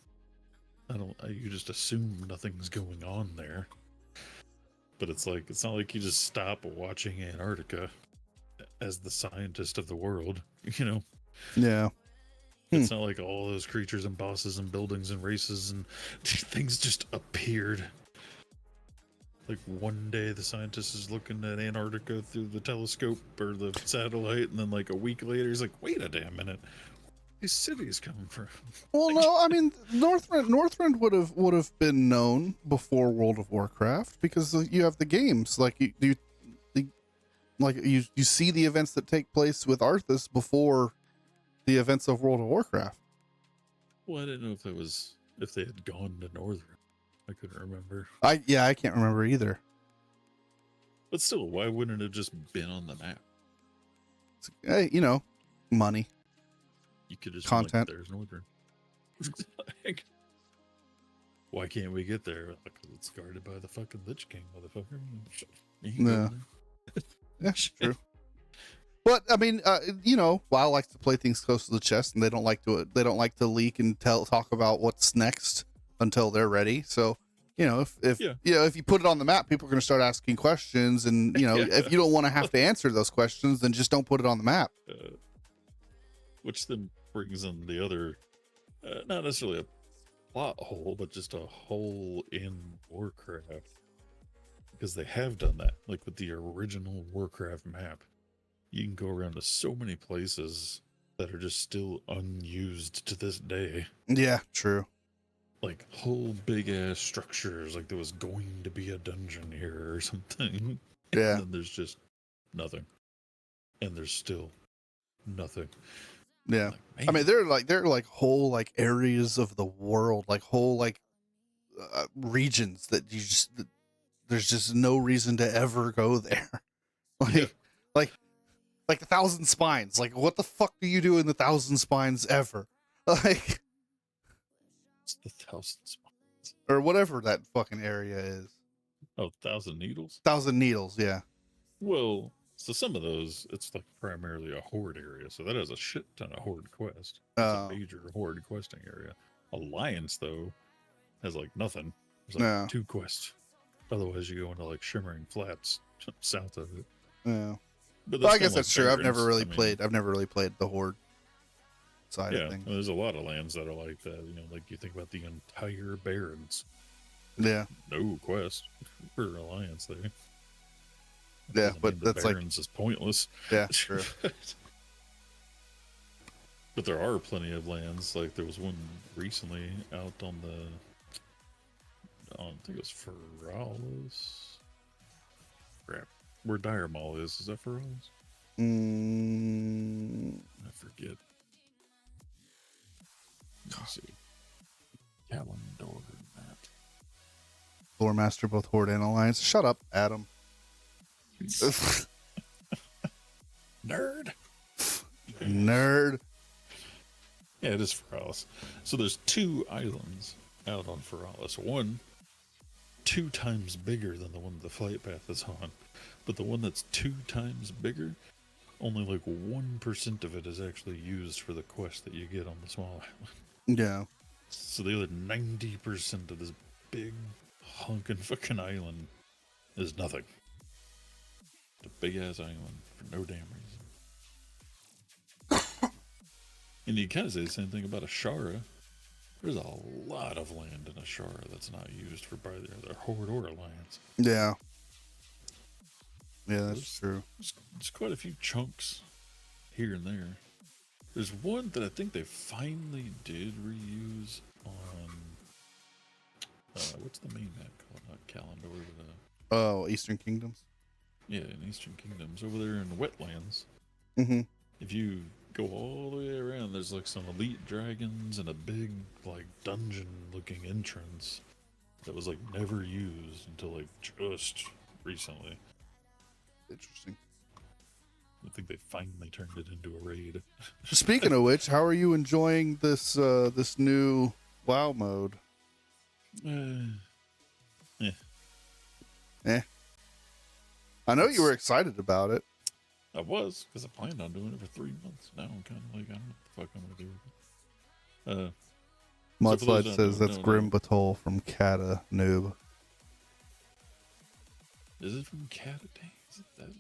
[SPEAKER 2] you just assume nothing's going on there. But it's like, it's not like you just stop watching Antarctica as the scientist of the world,
[SPEAKER 3] Yeah.
[SPEAKER 2] It's not like all those creatures and bosses and buildings and races and things just appeared. Like one day the scientist is looking at Antarctica through the telescope or the satellite, and then like a week later he's like, wait a damn minute, these cities coming from?
[SPEAKER 3] Well, no, I mean Northrend would have been known before World of Warcraft because you have the games. Like you see the events that take place with Arthas before the events of World of Warcraft.
[SPEAKER 2] Well, I didn't know if they had gone to Northern. I couldn't remember.
[SPEAKER 3] I can't remember either.
[SPEAKER 2] But still, why wouldn't it have just been on the map?
[SPEAKER 3] Hey, money.
[SPEAKER 2] You could just
[SPEAKER 3] Content.
[SPEAKER 2] There's Northern. Like, why can't we get there? Because it's guarded by the fucking Lich King, motherfucker.
[SPEAKER 3] Yeah. Yeah, true. But I mean, WoW likes to play things close to the chest, and they don't like to leak and talk about what's next until they're ready. So, if you put it on the map, people are going to start asking questions, and if you don't want to have to answer those questions, then just don't put it on the map.
[SPEAKER 2] Which then brings in the other, not necessarily a plot hole, but just a hole in Warcraft, because they have done that. Like with the original Warcraft map, you can go around to so many places that are just still unused to this day.
[SPEAKER 3] Yeah, true.
[SPEAKER 2] Like whole big ass structures, like there was going to be a dungeon here or something.
[SPEAKER 3] Yeah.
[SPEAKER 2] And then there's just nothing. And there's still nothing.
[SPEAKER 3] Yeah.
[SPEAKER 2] Like,
[SPEAKER 3] I mean, they're like whole like areas of the world, like whole like regions that there's just no reason to ever go there. Like the Thousand Spines. Like, what the fuck do you do in the Thousand Spines ever? Like,
[SPEAKER 2] it's the Thousand Spines.
[SPEAKER 3] Or whatever that fucking area is.
[SPEAKER 2] Oh, Thousand Needles?
[SPEAKER 3] Thousand Needles, yeah.
[SPEAKER 2] Well, so some of those, it's like primarily a horde area. So that has a shit ton of horde quest. It's a major horde questing area. Alliance, though, has like nothing. There's like 2 quests. Otherwise, you go into like Shimmering Flats south of it.
[SPEAKER 3] Yeah.
[SPEAKER 2] But
[SPEAKER 3] I guess that's true. I've never really played the horde side of things.
[SPEAKER 2] There's a lot of lands that are like that. Like you think about the entire Barrens.
[SPEAKER 3] Yeah.
[SPEAKER 2] No quest for Alliance there.
[SPEAKER 3] Yeah, but that's
[SPEAKER 2] Barrens is pointless.
[SPEAKER 3] Yeah, true.
[SPEAKER 2] But there are plenty of lands. Like there was one recently out on I think it was Feralis. Crap. Where Dire Maul is that Feralis? I forget. Let's see. Calendar map.
[SPEAKER 3] Lore Master, both Horde and Alliance. Shut up, Adam.
[SPEAKER 2] Nerd.
[SPEAKER 3] Nerd.
[SPEAKER 2] Yeah, it is Feralis. So there's 2 islands out on Feralis. One 2 times bigger than the one the flight path is on. But the one that's 2 times bigger, only like 1% of it is actually used for the quest that you get on the small island.
[SPEAKER 3] Yeah.
[SPEAKER 2] So the other 90% of this big honking fucking island is nothing. It's a big ass island for no damn reason. And you kind of say the same thing about Ashara. There's a lot of land in Ashara that's not used for either their Horde or Alliance.
[SPEAKER 3] Yeah. Yeah, that's true.
[SPEAKER 2] There's quite a few chunks here and there. There's one that I think they finally did reuse on what's the main map called? Not Calendar.
[SPEAKER 3] Eastern Kingdoms.
[SPEAKER 2] Yeah, in Eastern Kingdoms over there in the wetlands.
[SPEAKER 3] Mm-hmm.
[SPEAKER 2] If you go all the way around, there's like some elite dragons and a big like dungeon-looking entrance that was like never used until like just recently.
[SPEAKER 3] Interesting.
[SPEAKER 2] I think they finally turned it into a raid.
[SPEAKER 3] Speaking of which, how are you enjoying this this new WoW mode? I know you were excited about it.
[SPEAKER 2] I was, because I planned on doing it for 3 months. Now I'm kind of like, I don't know what the fuck I'm going to do with it.
[SPEAKER 3] Mudslide says that's Grim Batol from Kata Noob.
[SPEAKER 2] Is it from Kata? Dang, is it that?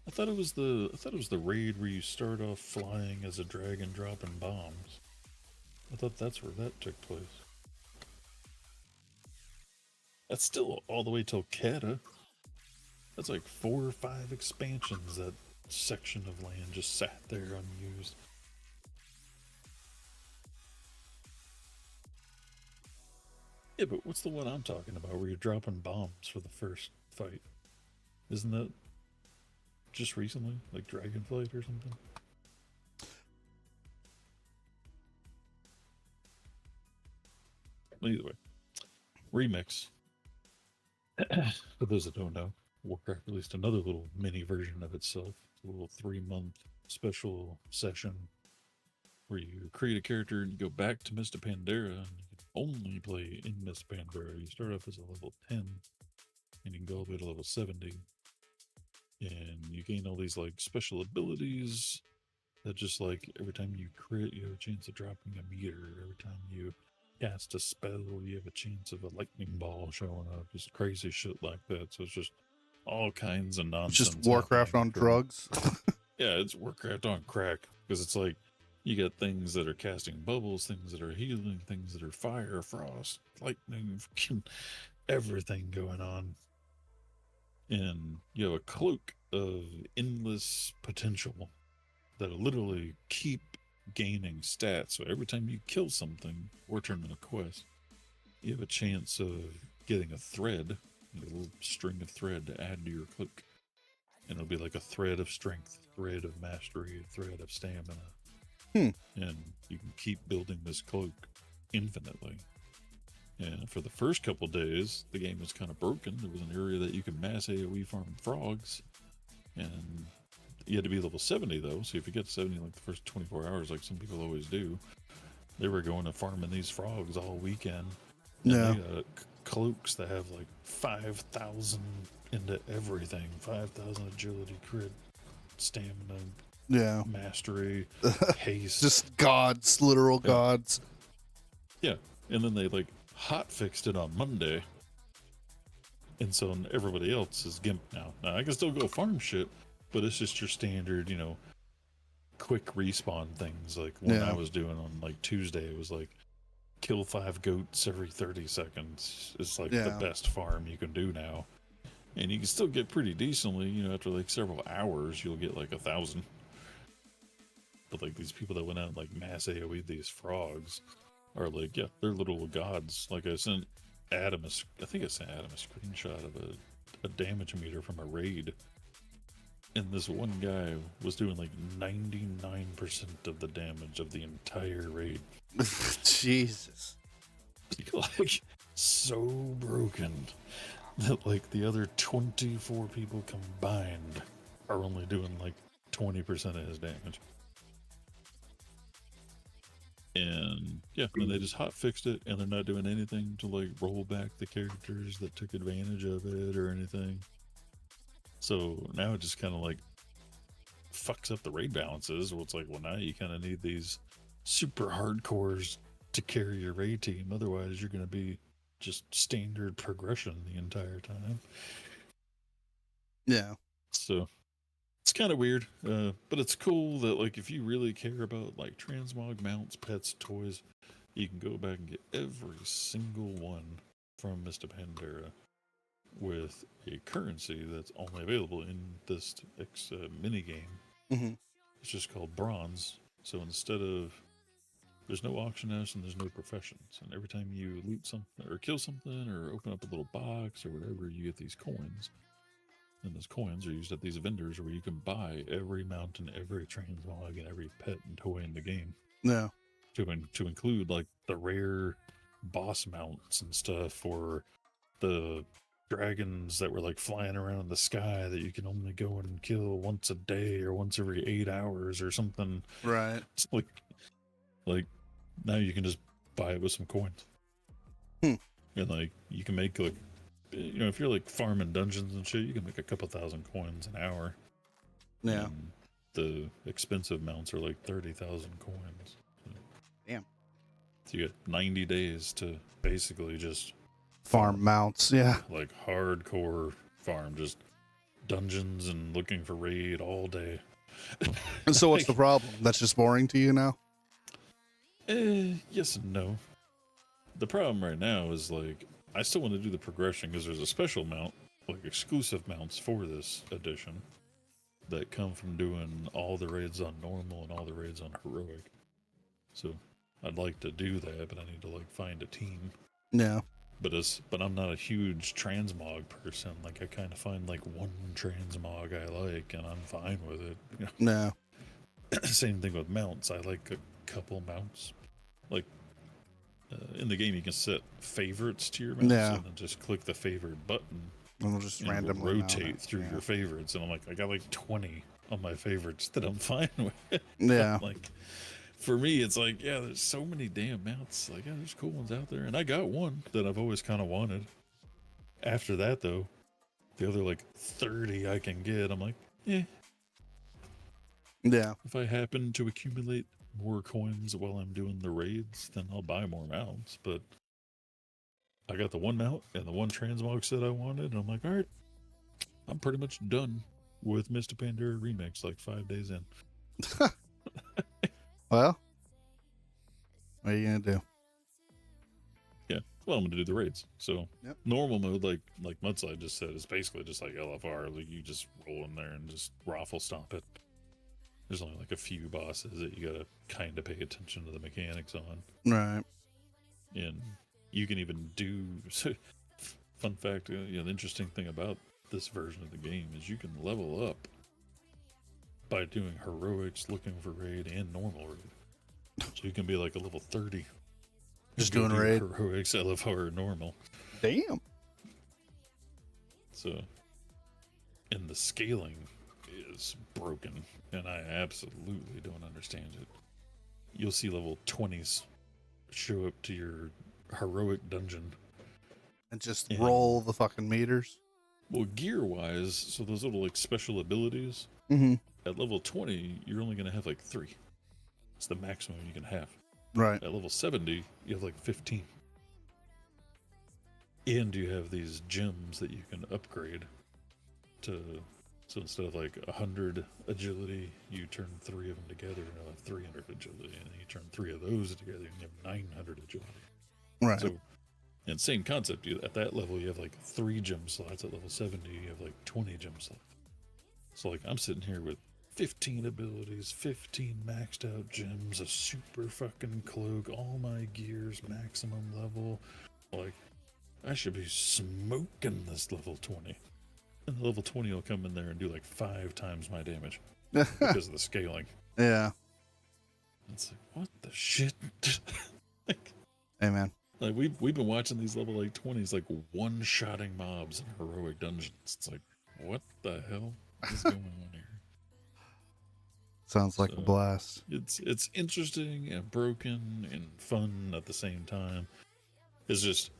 [SPEAKER 2] I thought it was the raid where you start off flying as a dragon dropping bombs. I thought that's where that took place. That's still all the way till Kata. That's like 4 or 5 expansions. That section of land just sat there unused. Yeah, but what's the one I'm talking about where you're dropping bombs for the first fight? Isn't that just recently? Like Dragonflight or something? Either way. Remix. For those that don't know, Warcraft released another little mini version of itself. It's a little 3-month special session where you create a character and you go back to Mr. Pandera and you can only play in Mr. Pandera. You start off as a level 10 and you can go all the way to level 70. And you gain all these like special abilities that just like every time you crit, you have a chance of dropping a meter. Every time you cast a spell, you have a chance of a lightning ball showing up. Just crazy shit like that. So it's just all kinds of nonsense.
[SPEAKER 3] It's just Warcraft on drugs.
[SPEAKER 2] Yeah, it's Warcraft on crack because it's like you got things that are casting bubbles, things that are healing, things that are fire, frost, lightning, everything going on. And you have a cloak of endless potential that'll literally keep gaining stats. So every time you kill something or turn in a quest, you have a chance of getting a thread, a little string of thread to add to your cloak. And it'll be like a thread of strength, thread of mastery, a thread of stamina. And you can keep building this cloak infinitely. And for the first couple days, the game was kind of broken. There was an area that you could mass AoE farm frogs. And you had to be level 70 though. So if you get to 70 like the first 24 hours, like some people always do, they were going and farming these frogs all weekend. And
[SPEAKER 3] Yeah.
[SPEAKER 2] they got cloaks that have like 5,000 into everything. 5,000 agility, crit, stamina,
[SPEAKER 3] Yeah.
[SPEAKER 2] mastery, haste.
[SPEAKER 3] Just gods, literal gods.
[SPEAKER 2] Yeah. And then they like hot fixed it on Monday. And so everybody else is gimp now. Now I can still go farm shit, but it's just your standard, quick respawn things. Like when I was doing on like Tuesday, it was like kill 5 goats every 30 seconds. It's like the best farm you can do now. And you can still get pretty decently, after like several hours, you'll get like 1,000. But like these people that went out and like mass AoE these frogs are like, yeah, they're little gods. Like I sent Adam I think I sent Adam a screenshot of a damage meter from a raid. And this one guy was doing like 99% of the damage of the entire raid.
[SPEAKER 3] Jesus.
[SPEAKER 2] Like, so broken that like the other 24 people combined are only doing like 20% of his damage. And yeah, and they just hot fixed it, and they're not doing anything to like roll back the characters that took advantage of it or anything. So now it just kind of like fucks up the raid balances. Well, it's like, well, now you kind of need these super hardcores to carry your raid team. Otherwise, you're going to be just standard progression the entire time.
[SPEAKER 3] Yeah.
[SPEAKER 2] So it's kind of weird, but it's cool that like if you really care about like transmog mounts, pets, toys, you can go back and get every single one from Mr. Pandera with a currency that's only available in this mini game.
[SPEAKER 3] Mm-hmm.
[SPEAKER 2] It's just called bronze. So instead of, there's no auction house and there's no professions, and every time you loot something or kill something or open up a little box or whatever, you get these coins. And those coins are used at these vendors where you can buy every mount and every transmog and every pet and toy in the game.
[SPEAKER 3] Yeah.
[SPEAKER 2] To include like the rare boss mounts and stuff for the dragons that were like flying around in the sky that you can only go and kill once a day or once every 8 hours or something.
[SPEAKER 3] Right.
[SPEAKER 2] It's like now you can just buy it with some coins. And like you can make like, if you're like farming dungeons and shit, you can make a couple thousand coins an hour.
[SPEAKER 3] Yeah.
[SPEAKER 2] And the expensive mounts are like 30,000 coins.
[SPEAKER 3] Damn.
[SPEAKER 2] So you get 90 days to basically just
[SPEAKER 3] Farm mounts. Yeah.
[SPEAKER 2] like hardcore farm, just dungeons and looking for raid all day.
[SPEAKER 3] And so what's the problem? That's just boring to you now?
[SPEAKER 2] Yes and no. The problem right now is like I still want to do the progression because there's a special mount, like exclusive mounts for this edition that come from doing all the raids on normal and all the raids on heroic. So I'd like to do that, but I need to like find a team.
[SPEAKER 3] Yeah.
[SPEAKER 2] But I'm not a huge transmog person. Like I kind of find like one transmog I like, and I'm fine with it. You know?
[SPEAKER 3] No.
[SPEAKER 2] Same thing with mounts. I like a couple mounts. Like in the game, you can set favorites to your mounts,
[SPEAKER 3] Yeah.
[SPEAKER 2] and then just click the favorite button,
[SPEAKER 3] And we'll just
[SPEAKER 2] and
[SPEAKER 3] randomly mount
[SPEAKER 2] rotate
[SPEAKER 3] it.
[SPEAKER 2] through
[SPEAKER 3] Yeah.
[SPEAKER 2] your favorites. And I'm like, I got like 20 on my favorites that I'm fine with.
[SPEAKER 3] Yeah.
[SPEAKER 2] Like for me, it's like, yeah, there's so many damn mounts. Like, yeah, there's cool ones out there, and I got one that I've always kind of wanted. After that, though, the other like 30 I can get, I'm like, yeah.
[SPEAKER 3] Yeah.
[SPEAKER 2] If I happen to accumulate more coins while I'm doing the raids, then I'll buy more mounts. But I got the one mount and the one transmog set I wanted, and I'm like, all right, I'm pretty much done with Mr. Pandora Remix like 5 days in.
[SPEAKER 3] Well, what are you gonna do?
[SPEAKER 2] Yeah, well, I'm gonna do the raids. So
[SPEAKER 3] Yep.
[SPEAKER 2] normal mode, like Mudside just said, is basically just like LFR. Like you just roll in there and just raffle stomp it. There's only like a few bosses that you gotta kind of pay attention to the mechanics on,
[SPEAKER 3] Right.
[SPEAKER 2] and you can even do. So, fun fact, the interesting thing about this version of the game is you can level up by doing heroics, looking for raid, and normal raid. So you can be like a level 30.
[SPEAKER 3] Just
[SPEAKER 2] and go
[SPEAKER 3] doing
[SPEAKER 2] do
[SPEAKER 3] raid.
[SPEAKER 2] heroics, LFR, normal.
[SPEAKER 3] Damn.
[SPEAKER 2] So, and the scaling is broken, and I absolutely don't understand it. You'll see level 20s show up to your heroic dungeon.
[SPEAKER 3] And just
[SPEAKER 2] And-
[SPEAKER 3] roll the fucking meters.
[SPEAKER 2] Well, gear wise, so those little like special abilities,
[SPEAKER 3] Mm-hmm.
[SPEAKER 2] at level 20, you're only going to have like 3. It's the maximum you can have.
[SPEAKER 3] Right.
[SPEAKER 2] At level 70, you have like 15. And you have these gems that you can upgrade to. So instead of like 100 agility, you turn 3 of them together and you'll have 300 agility. And then you turn 3 of those together and you have 900 agility.
[SPEAKER 3] Right.
[SPEAKER 2] So, and same concept. At that level, you have like 3 gem slots. At level 70, you have like 20 gem slots. So like I'm sitting here with 15 abilities, 15 maxed out gems, a super fucking cloak, all my gears maximum level. Like I should be smoking this level 20. And the level 20 will come in there and do like 5 times my damage because of the scaling.
[SPEAKER 3] Yeah.
[SPEAKER 2] It's like, what the shit? like,
[SPEAKER 3] Hey, man.
[SPEAKER 2] like we've been watching these level like 20s like one-shotting mobs in heroic dungeons. It's like, what the hell is going on here?
[SPEAKER 3] Sounds like
[SPEAKER 2] So,
[SPEAKER 3] a blast.
[SPEAKER 2] It's interesting and broken and fun at the same time. It's just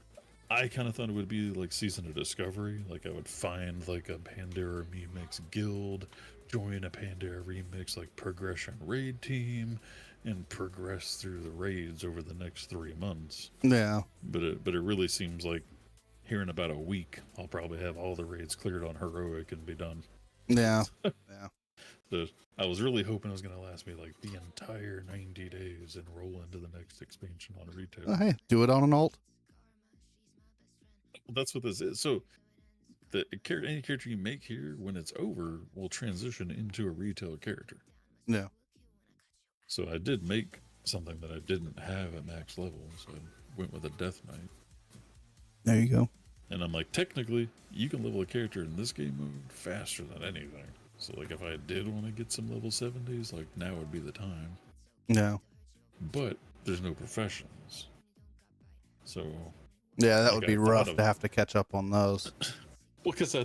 [SPEAKER 2] I kind of thought it would be like Season of Discovery. Like I would find like a Pandora Remix guild, join a Pandora Remix like progression raid team, and progress through the raids over the next 3 months.
[SPEAKER 3] Yeah.
[SPEAKER 2] But it really seems like here in about a week, I'll probably have all the raids cleared on heroic and be done.
[SPEAKER 3] Yeah. Yeah.
[SPEAKER 2] So I was really hoping it was going to last me like the entire 90 days and roll into the next expansion on retail.
[SPEAKER 3] Oh, hey, do it on an alt.
[SPEAKER 2] Well, that's what this is. So any character you make here, when it's over, will transition into a retail character.
[SPEAKER 3] Yeah.
[SPEAKER 2] So I did make something that I didn't have at max level, so I went with a Death Knight.
[SPEAKER 3] There you go.
[SPEAKER 2] And I'm like, technically, you can level a character in this game mode faster than anything. So like if I did want to get some level 70s, like now would be the time.
[SPEAKER 3] Yeah.
[SPEAKER 2] But there's no professions. So
[SPEAKER 3] Yeah, that
[SPEAKER 2] Like,
[SPEAKER 3] would
[SPEAKER 2] I
[SPEAKER 3] be
[SPEAKER 2] thought
[SPEAKER 3] rough
[SPEAKER 2] of-
[SPEAKER 3] to have to catch up on those.
[SPEAKER 2] well, because I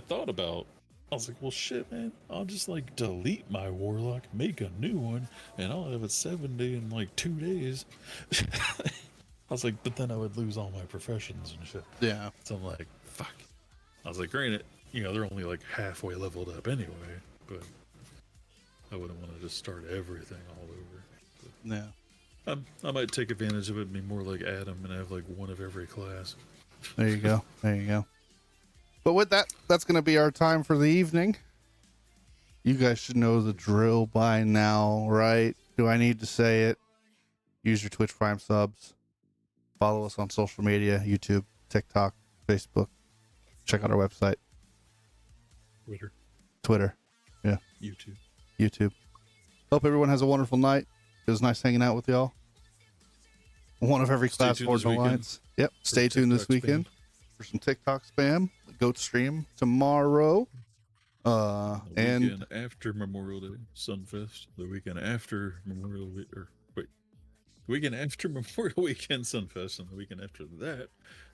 [SPEAKER 2] was like, well, shit, man, I'll just like delete my warlock, make a new one, and I'll have it 70 in like 2 days. I was like, but then I would lose all my professions and shit.
[SPEAKER 3] Yeah.
[SPEAKER 2] So I'm like, fuck. I was like, granted, they're only like halfway leveled up anyway, but I wouldn't want to just start everything all over.
[SPEAKER 3] Yeah.
[SPEAKER 2] I might take advantage of it and be more like Adam and have like one of every class.
[SPEAKER 3] There you go. There you go. But with that, that's going to be our time for the evening. You guys should know the drill by now, right? Do I need to say it? Use your Twitch Prime subs. Follow us on social media, YouTube, TikTok, Facebook. Check out our website. Twitter. Yeah. YouTube. Hope everyone has a wonderful night. It was nice hanging out with y'all. One of every class for the Alliance. Yep. Stay tuned this weekend for some TikTok spam. Goat stream tomorrow.
[SPEAKER 2] The
[SPEAKER 3] And
[SPEAKER 2] weekend after Memorial Day, Sunfest. The weekend after Memorial Week, the weekend after Memorial Weekend, Sunfest, and the weekend after that,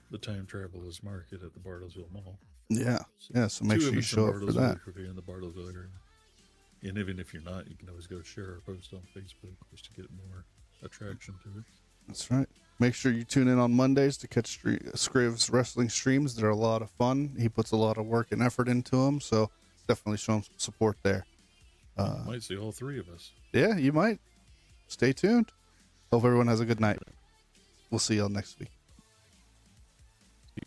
[SPEAKER 2] the Time Travelers Market at the Bartlesville Mall.
[SPEAKER 3] yeah, so make sure you show up for that.
[SPEAKER 2] If you're in the Bartlesville area. And even if you're not, you can always go share our post on Facebook just to get more attraction to it.
[SPEAKER 3] That's right. Make sure you tune in on Mondays to catch Scriv's wrestling streams. They're a lot of fun. He puts a lot of work and effort into them, so definitely show him some support there.
[SPEAKER 2] You might see all three of us.
[SPEAKER 3] Yeah, you might. Stay tuned. Hope everyone has a good night. We'll see y'all next week.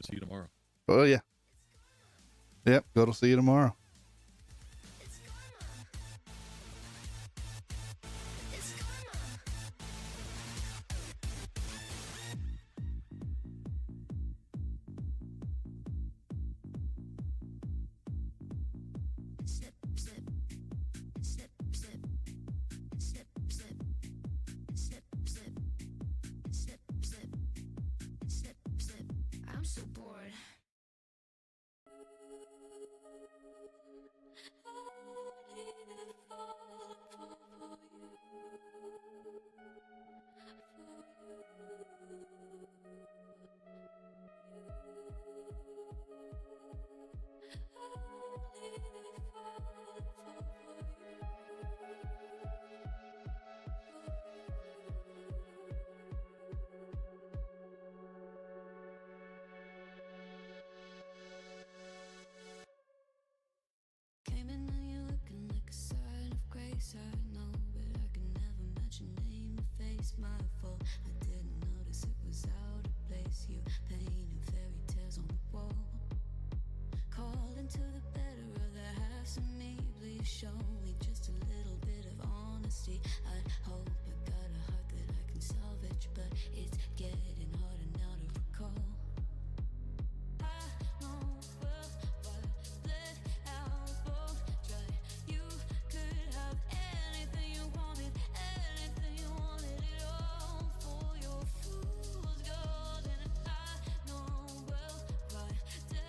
[SPEAKER 2] See you tomorrow.
[SPEAKER 3] Oh, yeah. Yep, go to see you tomorrow.
[SPEAKER 4] I'm so bored.